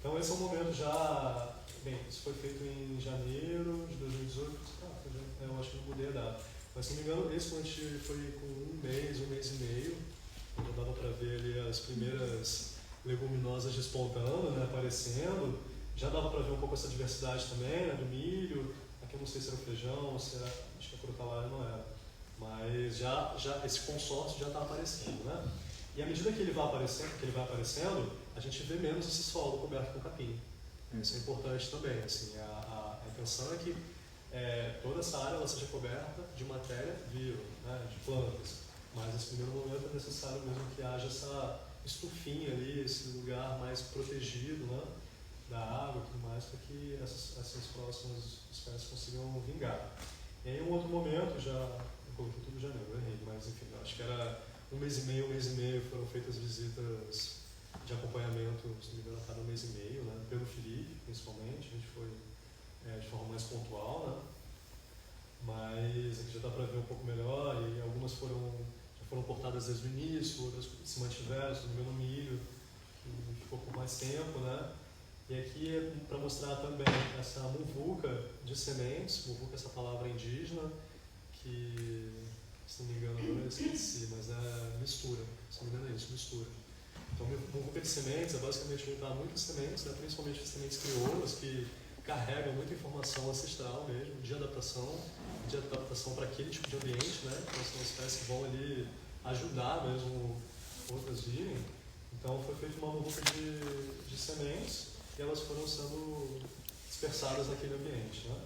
Então esse é um momento já, bem, isso foi feito em janeiro de 2018, eu acho que não mudei a data, mas se não me engano esse plantio foi com um mês e meio, já dava para ver ali as primeiras leguminosas despontando, né, aparecendo, já dava para ver um pouco essa diversidade também, né, do milho, aqui eu não sei se era o feijão, se era, acho que a crotalária não era, mas já esse consórcio já está aparecendo, né? E à medida que ele vai aparecendo, a gente vê menos esse solo coberto com capim. Isso é importante também. Assim, a intenção é que toda essa área ela seja coberta de matéria viva, né, de plantas. Mas nesse primeiro momento é necessário mesmo que haja essa estufinha ali, esse lugar mais protegido, né, da água e tudo mais, para que essas próximas espécies consigam vingar. E aí, em um outro momento, já eu coloquei tudo em janeiro, eu errei, mas enfim, acho que era um mês e meio, foram feitas visitas de acompanhamento, se não me engano, a cada um mês e meio, né, pelo Felipe, principalmente, a gente foi de forma mais pontual, né, mas aqui já dá para ver um pouco melhor, e algumas já foram cortadas desde o início, outras se mantiveram, se não me engano, no milho, que ficou por mais tempo, né, e aqui é para mostrar também essa muvuca de sementes, muvuca é essa palavra indígena, que, se não me engano, agora eu esqueci, mas é mistura, se não me engano é isso, mistura. Então, muvuca de sementes é basicamente juntar muitas sementes, né, principalmente as sementes crioulas, que carregam muita informação ancestral mesmo, de adaptação para aquele tipo de ambiente, né, então são espécies que vão ali ajudar mesmo outras virem. Então, foi feita uma muvuca de sementes e elas foram sendo dispersadas naquele ambiente, né.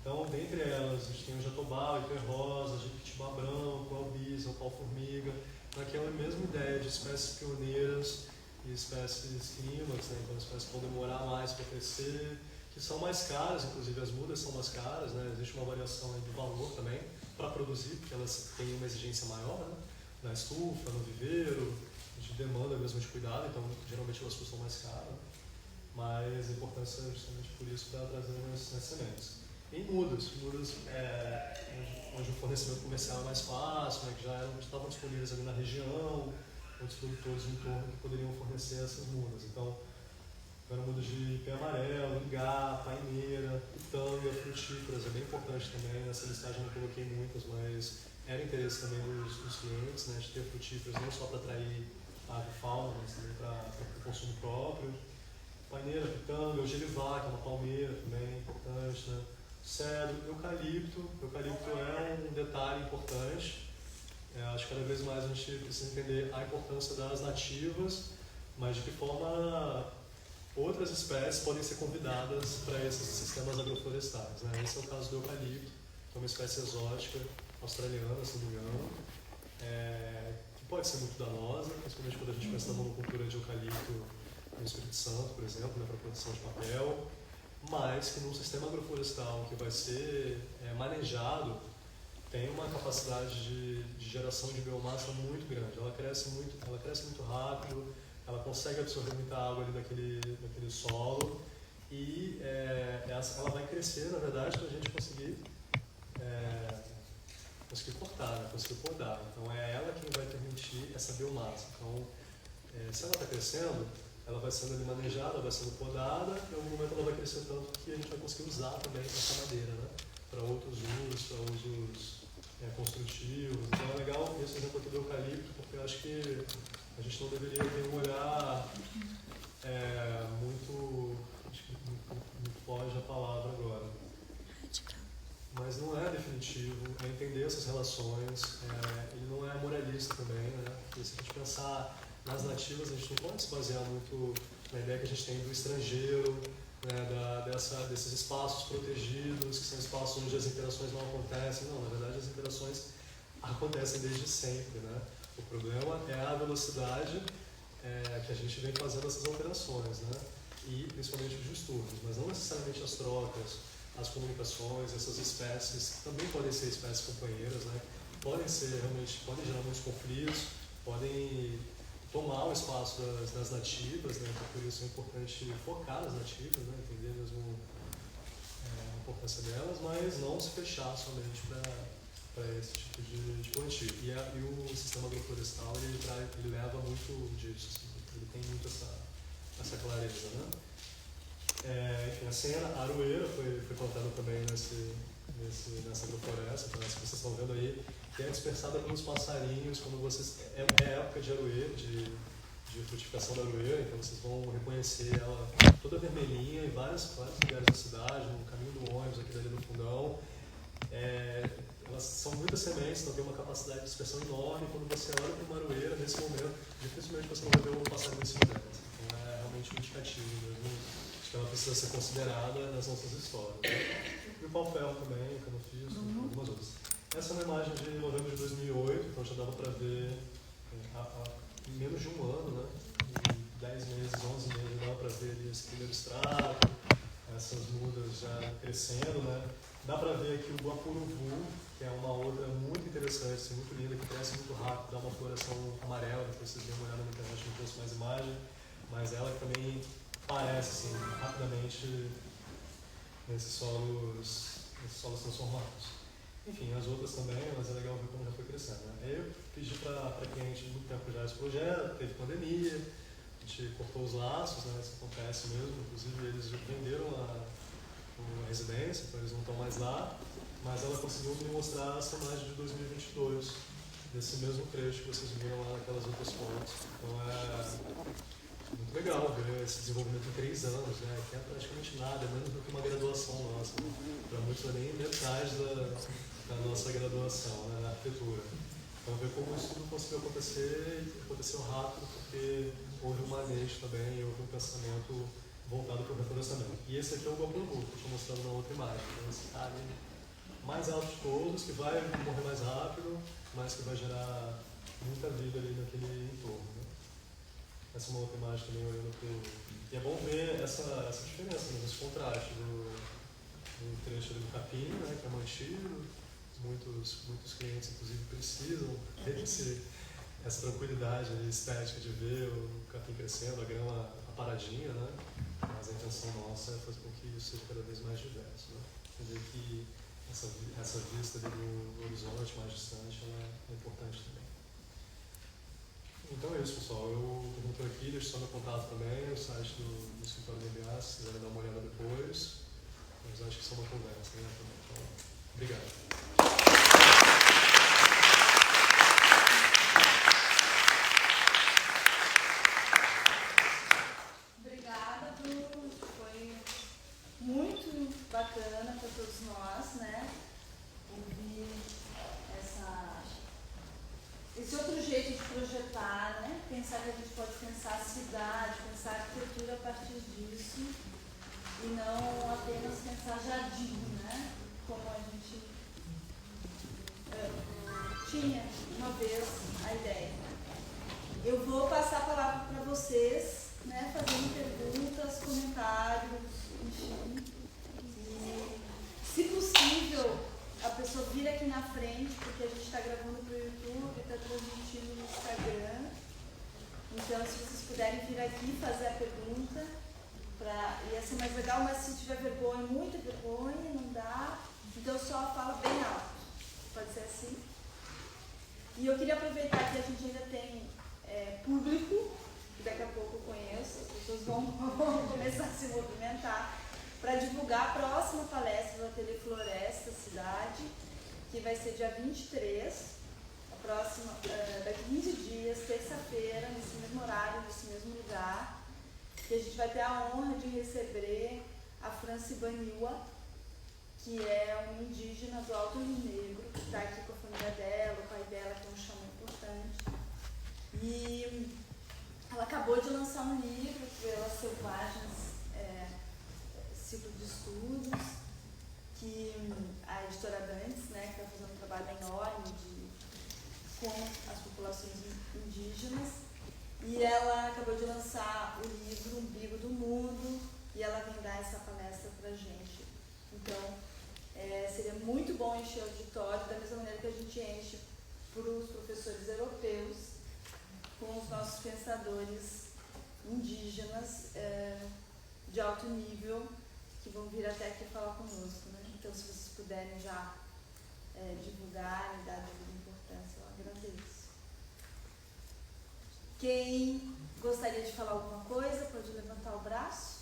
Então, dentre elas, a gente tem o jatobá, o ipê-rosa, jequitibá branco, o albisa, o pau-formiga, naquela mesma ideia de espécies pioneiras e espécies clímax, né? Então espécies que vão demorar mais para crescer, que são mais caras, inclusive as mudas são mais caras, né? Existe uma variação aí do valor também para produzir, porque elas têm uma exigência maior, né? Na estufa, no viveiro, de demanda mesmo de cuidado, então geralmente elas custam mais caro, mas a importância é justamente por isso para trazer nas sementes. Em mudas onde o fornecimento comercial é mais fácil, né, que já estavam disponíveis ali na região, outros produtores no entorno que poderiam fornecer essas mudas. Então, eram mudas de ipê amarelo, ingá, paineira, pitanga, frutíferas, é bem importante também. Nessa listagem eu não coloquei muitas, mas era interesse também dos clientes, né, de ter frutíferas não só para atrair a avifauna, mas também para o consumo próprio. Paineira, pitanga, o gelivá, que é uma palmeira também importante, né? Cedro, eucalipto. Eucalipto é um detalhe importante. Acho que cada vez mais a gente precisa entender a importância das nativas, mas de que forma outras espécies podem ser convidadas para esses sistemas agroflorestais, né? Esse é o caso do eucalipto, que é uma espécie exótica australiana, se não me engano, que pode ser muito danosa, principalmente quando a gente pensa na monocultura de eucalipto no Espírito Santo, por exemplo, né, para a produção de papel, mas que num sistema agroflorestal que vai ser manejado, tem uma capacidade de geração de biomassa muito grande. Ela cresce muito rápido, ela consegue absorver muita água ali daquele solo e ela vai crescer, na verdade, para a gente conseguir cortar, né, conseguir podar. Então é ela quem vai permitir essa biomassa. Então, se ela está crescendo, ela vai sendo ali manejada, vai sendo podada, e em algum momento ela vai crescer tanto que a gente vai conseguir usar também essa madeira, né, para outros usos, para usos construtivos. Então é legal esse exemplo aqui do eucalipto, porque eu acho que a gente não deveria ter um olhar muito foge a palavra agora. Mas não é definitivo, é entender essas relações, ele não é moralista também, né? Porque se a gente pensar nas nativas, a gente não pode se basear muito na ideia que a gente tem do estrangeiro, né, desses espaços protegidos, que são espaços onde as interações não acontecem. Não, na verdade as interações acontecem desde sempre, né? O problema é a velocidade que a gente vem fazendo essas alterações, né? E principalmente os distúrbios, mas não necessariamente as trocas, as comunicações, essas espécies, que também podem ser espécies companheiras, né? Podem gerar muitos conflitos, podem tomar o espaço das nativas, né? Então, por isso é importante focar nas nativas, né? Entender mesmo a importância delas, mas não se fechar somente para esse tipo de plantio. E o sistema agroflorestal ele leva muito disso, assim, ele tem muito essa clareza, né? Enfim, a cena, a aroeira foi plantada também nessa agrofloresta, então essa que vocês estão vendo aí, que é dispersada pelos passarinhos, quando vocês... É época de aroeira, de frutificação da aroeira, então vocês vão reconhecer ela toda vermelhinha em vários lugares da cidade, no caminho do ônibus, aqui dali do fundão. Elas são muitas sementes, então tem uma capacidade de dispersão enorme. Quando você olha para uma aroeira, nesse momento, dificilmente você não vai ver um passarinho em cima dela. Então é realmente um indicativo mesmo. Acho que ela precisa ser considerada nas nossas histórias. E o pau-ferro também, que eu não fiz, algumas outras. Essa é uma imagem de novembro de 2008, então já dava para ver em menos de um ano, né? Em 10 meses, 11 meses, dava para ver ali esse primeiro extrato, essas mudas já crescendo, né? Dá para ver aqui o guapuruvu, que é uma outra muito interessante, assim, muito linda, que cresce muito rápido, dá uma floração amarela, depois vocês dêem uma olhada na internet, não trouxe mais imagem, mas ela que também aparece assim, rapidamente nesses solos transformados. Enfim, as outras também, mas é legal ver como já foi crescendo, né? Aí eu pedi para quem a gente muito tempo já esse projeto, teve pandemia, a gente cortou os laços, né? Isso acontece mesmo, inclusive eles já venderam a residência, então eles não estão mais lá, mas ela conseguiu me mostrar essa imagem de 2022, desse mesmo trecho que vocês viram lá naquelas outras fotos. Então é muito legal ver esse desenvolvimento em 3 anos, né? Que é praticamente nada, é menos do que uma graduação nossa, né? Para muitos não é nem metade da nossa graduação, né? Na arquitetura. Então ver como isso tudo conseguiu acontecer, e aconteceu rápido, porque houve um manejo também, houve um pensamento voltado para o reflorestamento. E esse aqui é o guapuruvu, que eu estou mostrando na outra imagem. Então esse cara mais alto de todos, que vai morrer mais rápido, mas que vai gerar muita vida ali naquele entorno, né? Essa é uma outra imagem também olhando para o... E é bom ver essa diferença, né? Esse contraste do trecho ali do capim, né? Que é mantido. Muitos clientes, inclusive, precisam ter essa tranquilidade estética de ver o capim crescendo, a grama paradinha, né? Mas a intenção nossa é fazer com que isso seja cada vez mais diverso, né? Entender que essa vista ali do horizonte mais distante ela é importante também. Então é isso, pessoal. Eu estou aqui, deixo só meu contato também, o site do escritório do MBA, se quiserem dar uma olhada depois. Mas acho que isso é uma conversa, né? Então, obrigado. Muito bacana para todos nós, né? Ouvir esse outro jeito de projetar, né? Pensar que a gente pode pensar a cidade, pensar a arquitetura a partir disso e não apenas pensar jardim, né? Como a gente tinha uma vez a ideia. Eu vou passar a palavra para vocês, né? Fazendo perguntas, comentários, enfim. E, se possível, a pessoa vir aqui na frente, porque a gente está gravando para o YouTube, está transmitindo no Instagram. Então, se vocês puderem vir aqui fazer a pergunta, ia ser mais legal, mas se tiver vergonha, muita vergonha, não dá. Então, só fala bem alto. Pode ser assim? E eu queria aproveitar que a gente ainda tem público, que daqui a pouco eu conheço, as pessoas vão começar a se movimentar, para divulgar a próxima palestra do Ateliê Floresta Cidade, que vai ser dia 23, a próxima, daqui 15 dias, terça-feira, nesse mesmo horário, nesse mesmo lugar, que a gente vai ter a honra de receber a Franci Baniwa, que é uma indígena do Alto Rio Negro, que está aqui com a família dela, o pai dela, que é um xamã importante. E ela acabou de lançar um livro, Pelas Selvagens, ciclo de estudos, que a editora Dantes, né, que está fazendo um trabalho enorme com as populações indígenas, e ela acabou de lançar o livro Umbigo do Mundo, e ela vem dar essa palestra para a gente. Então, seria muito bom encher o auditório, da mesma maneira que a gente enche para os professores europeus, com os nossos pensadores indígenas de alto nível, que vão vir até aqui falar conosco, né? Então, se vocês puderem já divulgarem, dar devida importância, eu agradeço. Quem gostaria de falar alguma coisa, pode levantar o braço.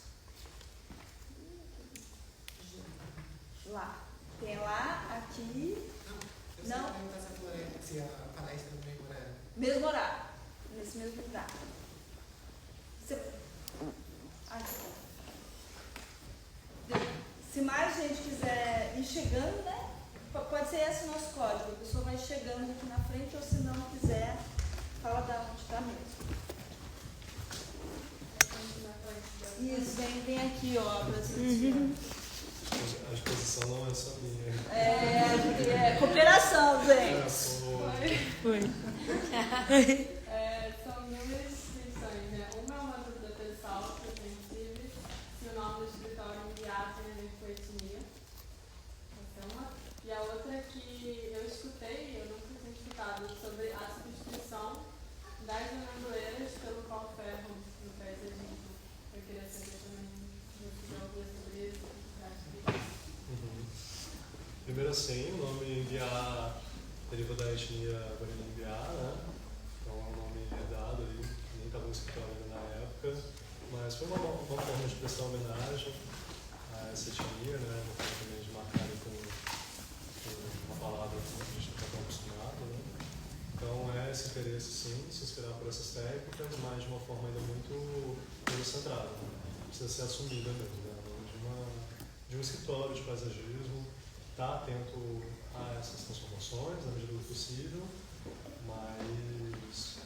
Lá. Tem lá, aqui. Não? Se a palestra no mesmo horário. Mesmo horário. Nesse mesmo lugar. Se mais gente quiser ir chegando, né? Pode ser esse o nosso código. A pessoa vai chegando aqui na frente, ou se não quiser, fala da onde está mesmo. Isso, vem aqui, ó, pra gente. A exposição não é só minha. Cooperação, gente. Foi. São inúmeras inscrições, né? Uma é uma dúvida pessoal que eu sempre tive, se o nome do escritório enviado tem a ver com etnia. Essa é uma. E a outra é que eu escutei, eu nunca tinha escutado, sobre a substituição das amendoeiras pelo pau-ferro no paisagismo. Eu queria saber também se você já ouviu sobre isso, o que você acha disso. Primeiro assim, o nome Imbiá deriva da etnia Guarani Imbiá, né? Então é um nome herdado ali, nem estava no escritório ainda na época, mas foi uma forma de prestar homenagem a essa etnia, né? Uma forma também de marcar ali com uma palavra que a gente não está tão acostumado, né? Então é esse interesse sim, se inspirar por essas técnicas, mas de uma forma ainda muito centrada, né? Precisa ser assumida mesmo, né? De um escritório de paisagismo, estar atento a essas transformações na medida do possível, mas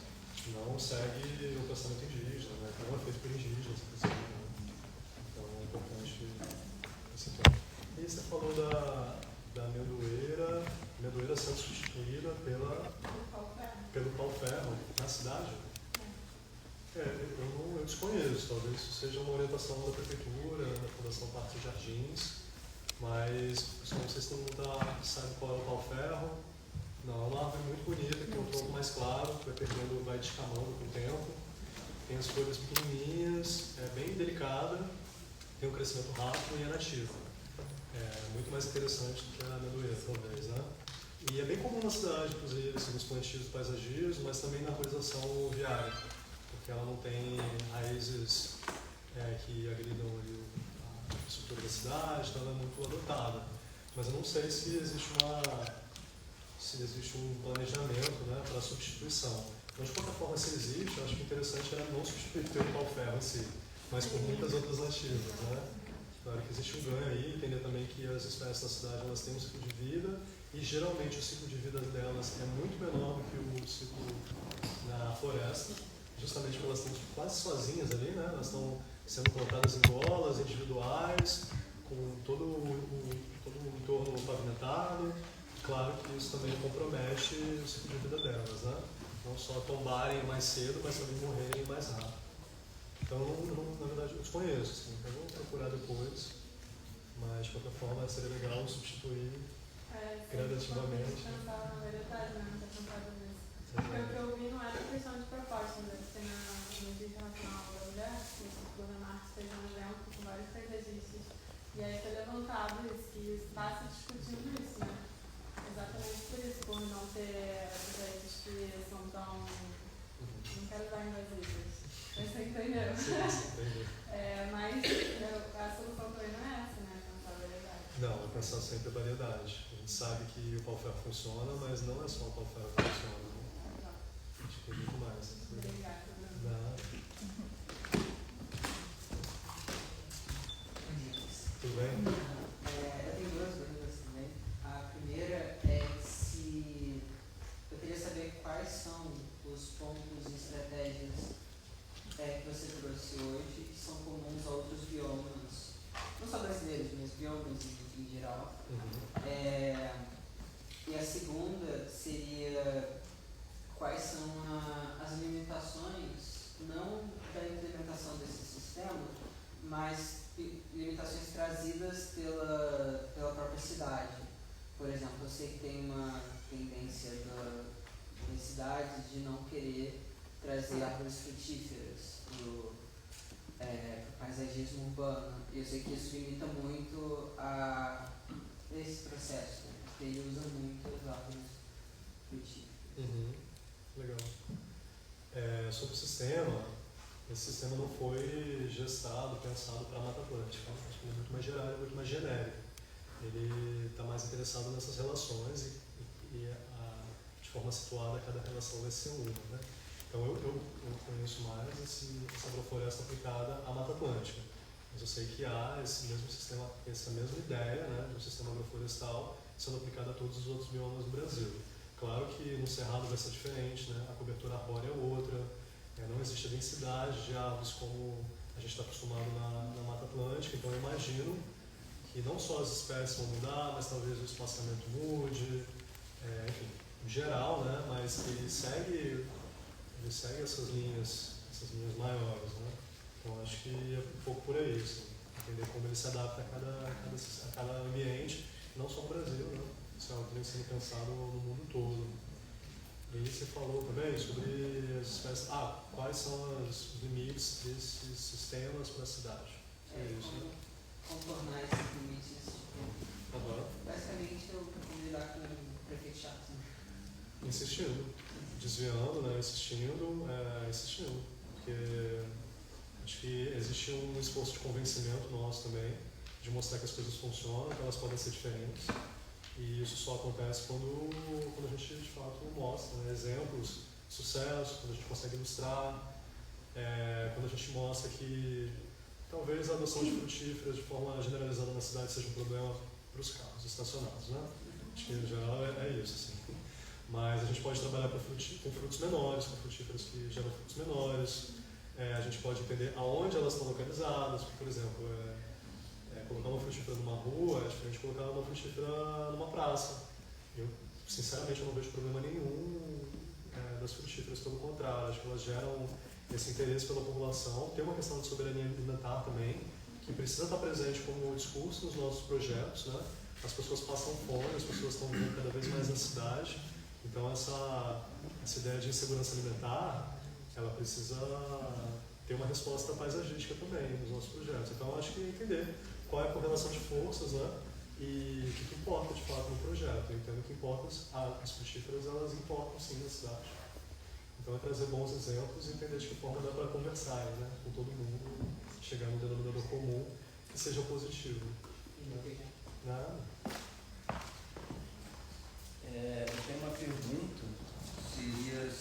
não segue o pensamento indígena, né? Não é feito por indígenas, inclusive, né? Então é importante esse ponto. E você falou da amendoeira sendo substituída pelo pau-ferro na cidade? Eu desconheço, talvez isso seja uma orientação da prefeitura, da Fundação Parque dos Jardins, mas não sei se todo mundo sabe qual é o pau-ferro. Não, é uma árvore muito bonita, que tem um tronco mais claro, que vai perdendo, vai descamando com o tempo. Tem as folhas pequenininhas, é bem delicada, tem um crescimento rápido e é nativa. É muito mais interessante do que a amendoeira, talvez, né? E é bem comum na cidade, inclusive, assim, nos plantios do paisagismo, mas também na arborização viária, porque ela não tem raízes que agridam ali a infraestrutura da cidade, então ela é muito adotada. Mas eu não sei se existe um planejamento, né, para a substituição. Então, de qualquer forma, se existe, eu acho que o interessante era não substituir pelo pau-ferro em si, mas por muitas outras nativas, né? Claro que existe um ganho aí, entender também que as espécies da cidade elas têm um ciclo de vida e geralmente o ciclo de vida delas é muito menor do que o ciclo na floresta, justamente porque elas estão quase sozinhas ali, né? Elas estão sendo colocadas em golas individuais, com todo o entorno pavimentado. Claro que isso também compromete o ciclo de vida delas, né? Não só tombarem mais cedo, mas também morrerem mais rápido. Então, na verdade, eu desconheço, assim, então eu vou procurar depois, mas de qualquer forma seria legal substituir gradativamente. Eu pensava na verdade, né? Não tinha pensado nisso. Porque o que eu vi não era questão de propósito, né? Porque no Dia Internacional da Mulher, o Instituto da Marques fez um evento com vários paisagistas, e aí foi levantado isso, que está se discutindo isso, né? Exatamente por isso, por não ter espécies que são tão. Não quero dar invasivas. Você entendeu? Sim, entendi. Mas a solução também não é essa, né? Pensar a variedade. Não, é pensar sempre a variedade. A gente sabe que o pau-ferro funciona, mas não é só o pau-ferro que funciona. Né? A gente tem muito mais. Obrigada. Tudo bem? Eu tenho duas dúvidas também. A primeira é se eu queria saber quais são os pontos e estratégias que você trouxe hoje que são comuns a outros biomas, não só brasileiros, mas biomas em geral. E a segunda seria quais são as limitações, não da implementação desse sistema, mas limitações trazidas pela própria cidade. Por exemplo, eu sei que tem uma tendência das cidades de não querer trazer árvores frutíferas para o paisagismo urbano. E eu sei que isso limita muito a esse processo. Né? ele usa muito as árvores frutíferas. Legal. Sobre o sistema, esse sistema não foi gestado, pensado para a Mata Atlântica. Acho que ele é muito mais geral, muito mais genérico. Ele está mais interessado nessas relações e de forma situada cada relação vai ser uma, né? Então eu conheço mais essa agrofloresta aplicada à Mata Atlântica, mas eu sei que há esse mesmo sistema, essa mesma ideia, né, do sistema agroflorestal sendo aplicado a todos os outros biomas do Brasil. Claro que no Cerrado vai ser diferente, né? A cobertura arbórea é outra, não existe a densidade de árvores como a gente está acostumado na Mata Atlântica, então eu imagino que não só as espécies vão mudar, mas talvez o espaçamento mude, enfim, em geral, né? Mas ele segue essas linhas maiores, né? Então acho que é um pouco por aí, assim, entender como ele se adapta a cada ambiente, não só no Brasil, né? Isso é algo que vem sendo pensado no mundo todo. E aí você falou também sobre as espécies. Quais são os limites desses sistemas para a cidade? Isso, né? Contornar esses limites. Basicamente, eu vou lidar com o prefeito chato. Insistindo, desviando, né? Insistindo. Porque acho que existe um esforço de convencimento nosso também, de mostrar que as coisas funcionam, que elas podem ser diferentes. E isso só acontece quando a gente, de fato, mostra, né, exemplos de sucesso, quando a gente consegue ilustrar, quando a gente mostra que talvez a adoção de frutíferas de forma generalizada na cidade seja um problema para os carros estacionados, né? Acho que, em geral, é isso, assim. Mas a gente pode trabalhar com frutos menores, com frutíferas que geram frutos menores. A gente pode entender aonde elas estão localizadas. Por exemplo, colocar uma frutífera numa rua é diferente de colocar uma frutífera numa praça. Eu, sinceramente, não vejo problema nenhum das frutíferas, pelo contrário. Acho que elas geram esse interesse pela população. Tem uma questão de soberania alimentar também, que precisa estar presente como discurso nos nossos projetos, né? As pessoas passam fome, as pessoas estão vivendo cada vez mais na cidade. Então, essa ideia de insegurança alimentar, ela precisa ter uma resposta paisagística também nos nossos projetos. Então, acho que entender qual é a correlação de forças, né? E o que importa de fato no projeto. Eu entendo que importa, as frutíferas, elas importam sim na cidade. Então é trazer bons exemplos e entender de que forma dá para conversar, né, com todo mundo, chegar no denominador comum que seja positivo. Nada. Eu tenho uma pergunta, seria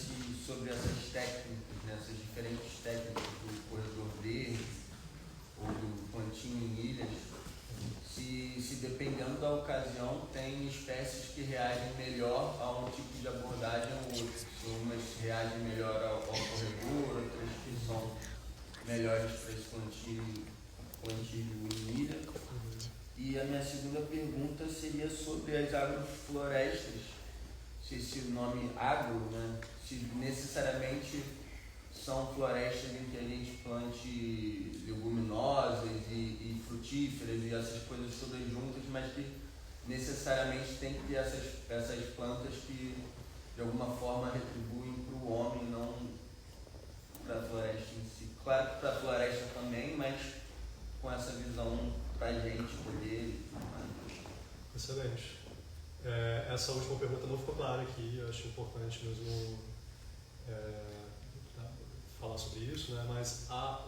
sobre essas técnicas, né, essas diferentes técnicas do corredor verde ou do plantio em ilhas, se dependendo da ocasião tem espécies que reagem melhor a um tipo de abordagem ou outro. Se umas reagem melhor ao corredor, outras que são melhores para esse plantio em ilha. E a minha segunda pergunta seria sobre as agroflorestas, se esse nome agro, né, se necessariamente são florestas em que a gente plante leguminosas e frutíferas e essas coisas todas juntas, mas que necessariamente tem que ter essas plantas que de alguma forma retribuem para o homem, não para a floresta em si. Claro que para a floresta também, mas com essa visão para a gente poder. Excelente. Essa última pergunta não ficou clara aqui, eu acho importante mesmo falar sobre isso, né? Mas a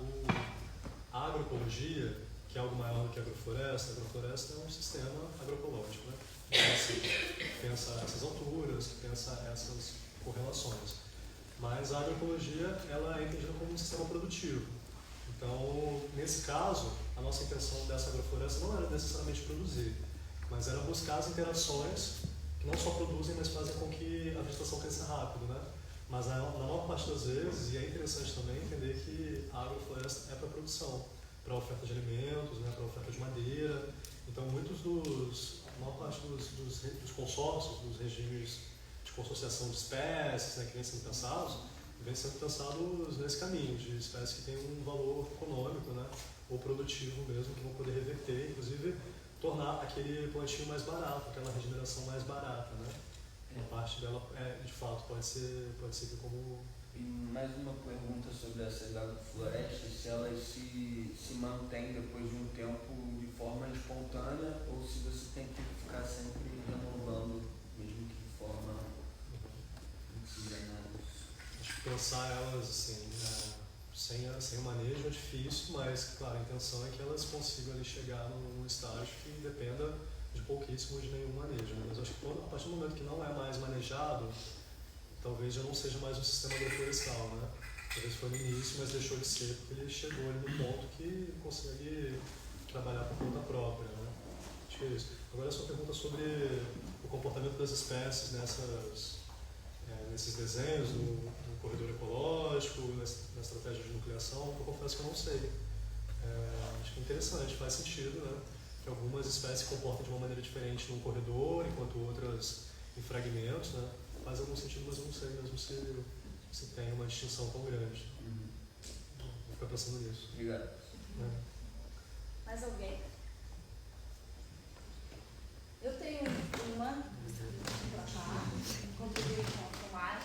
agroecologia, que é algo maior do que a agrofloresta é um sistema agroecológico, né? Que pensa essas alturas, que pensa essas correlações. Mas a agroecologia, ela é entendida como um sistema produtivo. Então, nesse caso, a nossa intenção dessa agrofloresta não era necessariamente produzir, mas era buscar as interações que não só produzem, mas fazem com que a vegetação cresça rápido, né? Mas na maior parte das vezes, e é interessante também entender que a agrofloresta é para produção, para oferta de alimentos, né, para oferta de madeira. Então, a maior parte dos consórcios, dos regimes de consociação de espécies, né, que vem sendo pensados nesse caminho, de espécies que têm um valor econômico, né, ou produtivo mesmo, que vão poder reverter, inclusive tornar aquele plantio mais barato, aquela regeneração mais barata, né? Uma parte dela, de fato, pode ser como... E mais uma pergunta sobre essas agroflorestas, se elas se mantêm depois de um tempo de forma espontânea ou se você tem que ficar sempre renovando inovando, mesmo que de forma desenganável. Acho que pensar elas assim, sem o manejo é difícil, mas, claro, a intenção é que elas consigam ali chegar num estágio que dependa de pouquíssimo ou de nenhum manejo. Né? Mas acho que a partir do momento que não é mais manejado, talvez já não seja mais um sistema agroflorestal, né? Talvez foi no início, mas deixou de ser porque ele chegou ali no ponto que consegue trabalhar por conta própria, né? Acho que é isso. Agora a sua pergunta sobre o comportamento das espécies nesses desenhos, no corredor ecológico, na estratégia de nucleação, eu confesso que eu não sei. Acho que é interessante, faz sentido, né? Que algumas espécies se comportam de uma maneira diferente num corredor, enquanto outras em fragmentos, né? Faz algum sentido, mas eu não sei mesmo se tem uma distinção tão grande. Vou ficar pensando nisso. Obrigado. Mais alguém? Eu tenho uma contribuir com mais.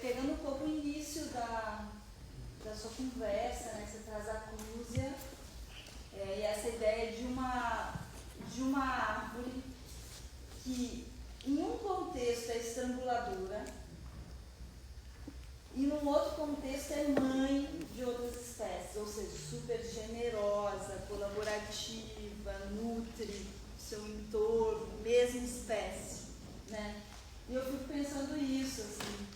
Pegando um pouco o início da sua conversa, né? Você traz a Clusia e essa ideia de uma árvore que em um contexto é estranguladora e num outro contexto é mãe de outras espécies, ou seja, super generosa, colaborativa, nutre seu entorno, mesma espécie, né? E eu fico pensando isso, assim,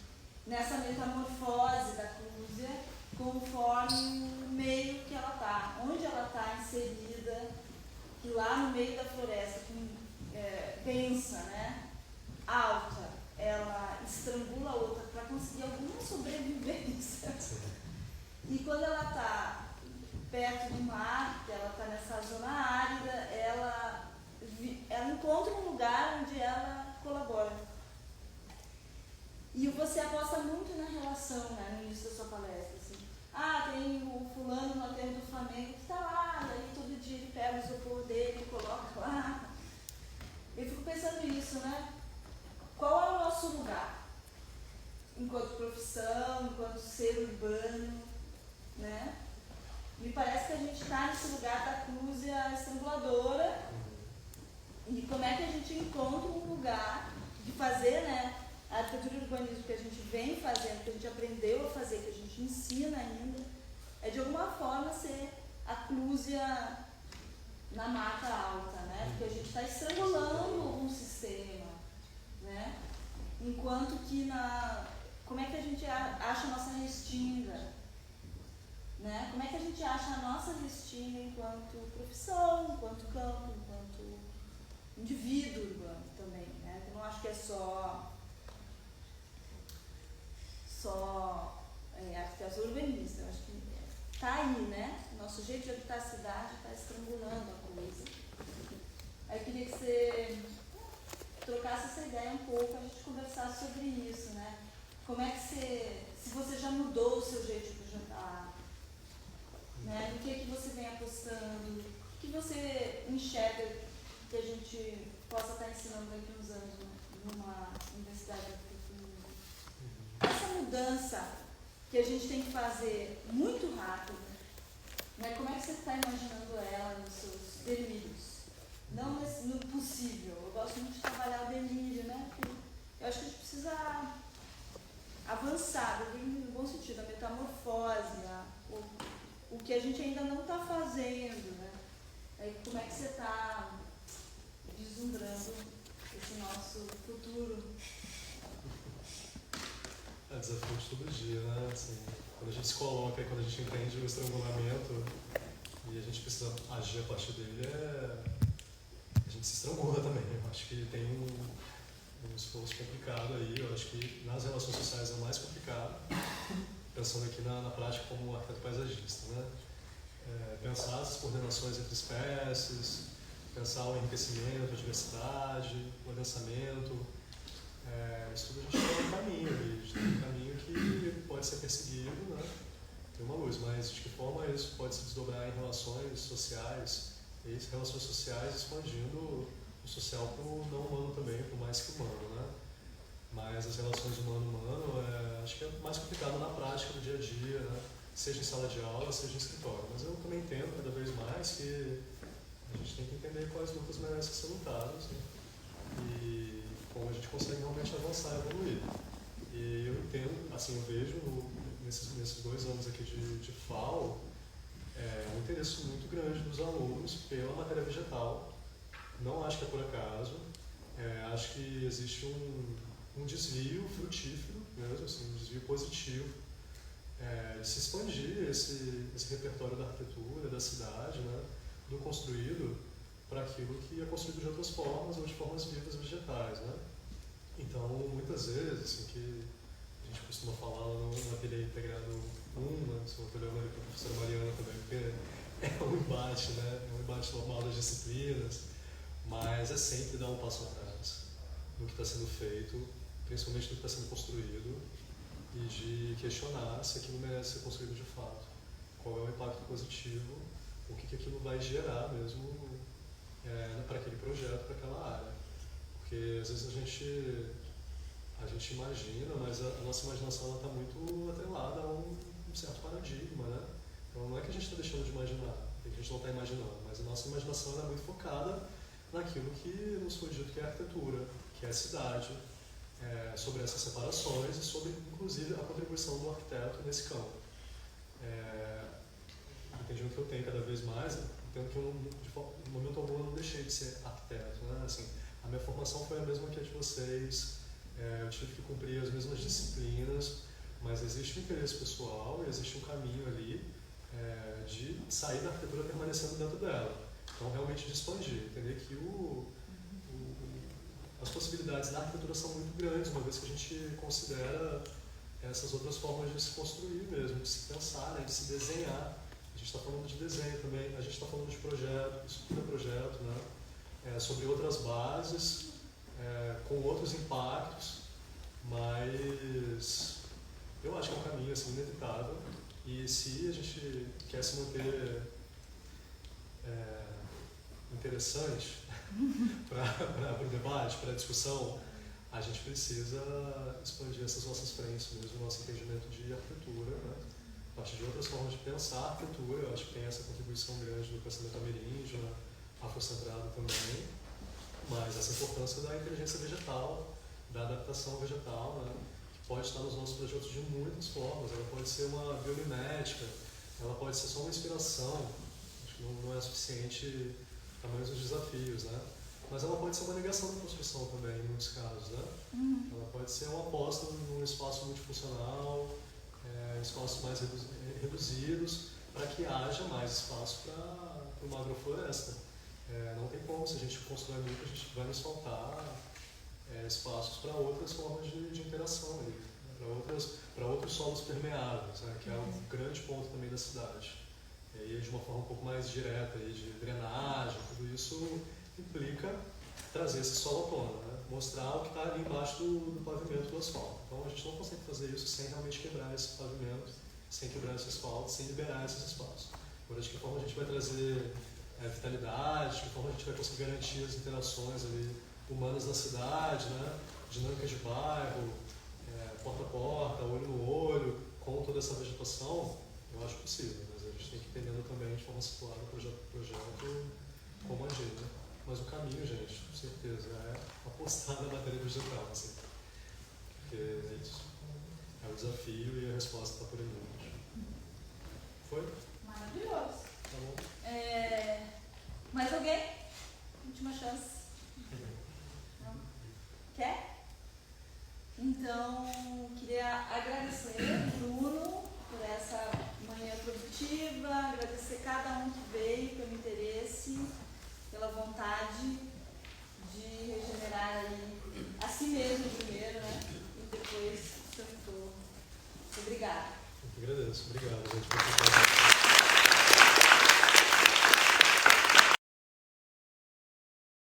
nessa metamorfose da Clusia, conforme o meio que ela está, onde ela está inserida, que lá no meio da floresta, pensa, né? Alta, ela estrangula a outra para conseguir alguma sobrevivência. E quando ela está perto do mar, que ela está nessa zona árida, ela encontra um lugar onde ela colabora. E você aposta muito na relação, né, no início da sua palestra. Assim. Tem o fulano no aterro do Flamengo que está lá, e aí todo dia ele pega o isopor dele e coloca lá. Eu fico pensando nisso, né? Qual é o nosso lugar? Enquanto profissão, enquanto ser urbano, né? Me parece que a gente está nesse lugar da Clusia estranguladora. E como é que a gente encontra um lugar de fazer, né? A arquitetura e urbanismo que a gente vem fazendo, que a gente aprendeu a fazer, que a gente ensina ainda, é de alguma forma ser a Clusia na mata alta, né? Porque a gente está estrangulando um sistema, né? Enquanto que como é que a gente acha a nossa restinga, né? Como é que a gente acha a nossa restinga enquanto profissão, enquanto campo, enquanto indivíduo urbano também, né? Eu não acho que é só arquitetura urbanista, eu acho que está aí, né? Nosso jeito de habitar a cidade está estrangulando a coisa. Aí eu queria que você trocasse essa ideia um pouco, a gente conversar sobre isso, né? Como é que se você já mudou o seu jeito de projetar, né? No que você vem apostando, o que você enxerga que a gente possa estar ensinando daqui a uns anos numa universidade de arquitetura. Essa mudança que a gente tem que fazer muito rápido, né? Como é que você está imaginando ela nos seus delírios? Não no possível. Eu gosto muito de trabalhar o delírio, né? Porque eu acho que a gente precisa avançar, no bom sentido, a metamorfose, o que a gente ainda não está fazendo, né? Aí, como é que você está vislumbrando esse nosso futuro? É desafio de todo dia, né? Assim, quando a gente se coloca e quando a gente entende o estrangulamento e a gente precisa agir a partir dele, a gente se estrangula também. Eu acho que tem um esforço complicado aí. Eu acho que nas relações sociais é mais complicado, pensando aqui na prática como arquiteto paisagista, né? Pensar as coordenações entre espécies, pensar o enriquecimento, a diversidade, o adensamento. Isso tudo a gente tem um caminho ali, a gente tem um caminho que pode ser perseguido, né? Tem uma luz, mas de que forma isso pode se desdobrar em relações sociais, e relações sociais expandindo o social para o não humano também, para o mais que humano, né? Mas as relações humano-humano, acho que é mais complicado na prática do dia a dia, né? Seja em sala de aula, seja em escritório. Mas eu também entendo cada vez mais que A gente tem que entender quais lutas merecem ser lutadas, né? E como a gente consegue realmente avançar e evoluir. E eu entendo, assim, eu vejo nesses 2 anos aqui de FAO um interesse muito grande dos alunos pela matéria vegetal. Não acho que é por acaso. Acho que existe um desvio frutífero, mesmo, assim, um desvio positivo, de se expandir esse repertório da arquitetura, da cidade, né, do construído, para aquilo que é construído de outras formas ou de formas vivas vegetais, né? Então, muitas vezes, assim, que a gente costuma falar no ateliê integrado 1, né, se eu estou olhando ali para a professora Mariana também, porque é um embate, né? É um embate normal das disciplinas, mas é sempre dar um passo atrás no que está sendo feito, principalmente no que está sendo construído, e de questionar se aquilo merece ser construído de fato. Qual é o impacto positivo, o que aquilo vai gerar mesmo para aquele projeto, para aquela área. Porque às vezes a gente imagina, mas a nossa imaginação está muito atrelada a um certo paradigma, né? Então não é que a gente está deixando de imaginar, a gente não está imaginando, mas a nossa imaginação é muito focada naquilo que nos foi dito que é a arquitetura, que é a cidade, sobre essas separações e sobre, inclusive, a contribuição do arquiteto nesse campo. O entendimento que eu tenho cada vez mais, entendo que eu, de momento algum, eu não deixei de ser arquiteto, né? Assim, a minha formação foi a mesma que a de vocês, eu tive que cumprir as mesmas disciplinas, mas existe um interesse pessoal e existe um caminho ali de sair da arquitetura permanecendo dentro dela. Então, realmente de expandir, entender que as possibilidades da arquitetura são muito grandes, uma vez que a gente considera essas outras formas de se construir mesmo, de se pensar, né, de se desenhar. A gente está falando de desenho também, a gente está falando de projeto, estuda projeto, né, sobre outras bases, com outros impactos, mas eu acho que é um caminho assim, inevitável, e se a gente quer se manter interessante para o debate, para a discussão, a gente precisa expandir essas nossas frentes mesmo, nosso entendimento de arquitetura, né? A partir de outras formas de pensar a arquitetura. Eu acho que tem essa contribuição grande do pensamento ameríndio, afrocentrado também, mas essa importância da inteligência vegetal, da adaptação vegetal, né? Que pode estar nos nossos projetos de muitas formas. Ela pode ser uma biomimética, ela pode ser só uma inspiração, acho que não é suficiente tamanhos dos desafios, né? Mas ela pode ser uma negação da construção também, em muitos casos, né? Ela pode ser uma aposta num espaço multifuncional, espaços mais reduzidos, para que haja mais espaço para uma agrofloresta. Não tem como, se a gente constrói muito, a gente vai nos faltar espaços para outras formas de interação ali, né? Para outros solos permeáveis, né? Que é um grande ponto também da cidade. E de uma forma um pouco mais direta, aí, de drenagem, tudo isso implica trazer esse solo à tona, né? Mostrar o que está ali embaixo do pavimento do asfalto. Então a gente não consegue fazer isso sem realmente quebrar esse pavimento, sem quebrar esse asfalto, sem liberar esses espaços. Agora, de que forma a gente vai trazer vitalidade, de que forma a gente vai conseguir garantir as interações ali, humanas na cidade, né? Dinâmicas de bairro, porta a porta, olho no olho, com toda essa vegetação, eu acho possível, mas a gente tem que ir entendendo também de forma situada o projeto como agir, né? Mas o caminho, gente, com certeza, é apostar na matéria vegetal, assim. Porque é isso. É o desafio e a resposta está por aí mesmo. Foi? Maravilhoso. Tá bom? Mais alguém? Última chance. Não? Quer? Então, queria agradecer, Bruno, por essa manhã produtiva, agradecer cada um que veio pelo interesse.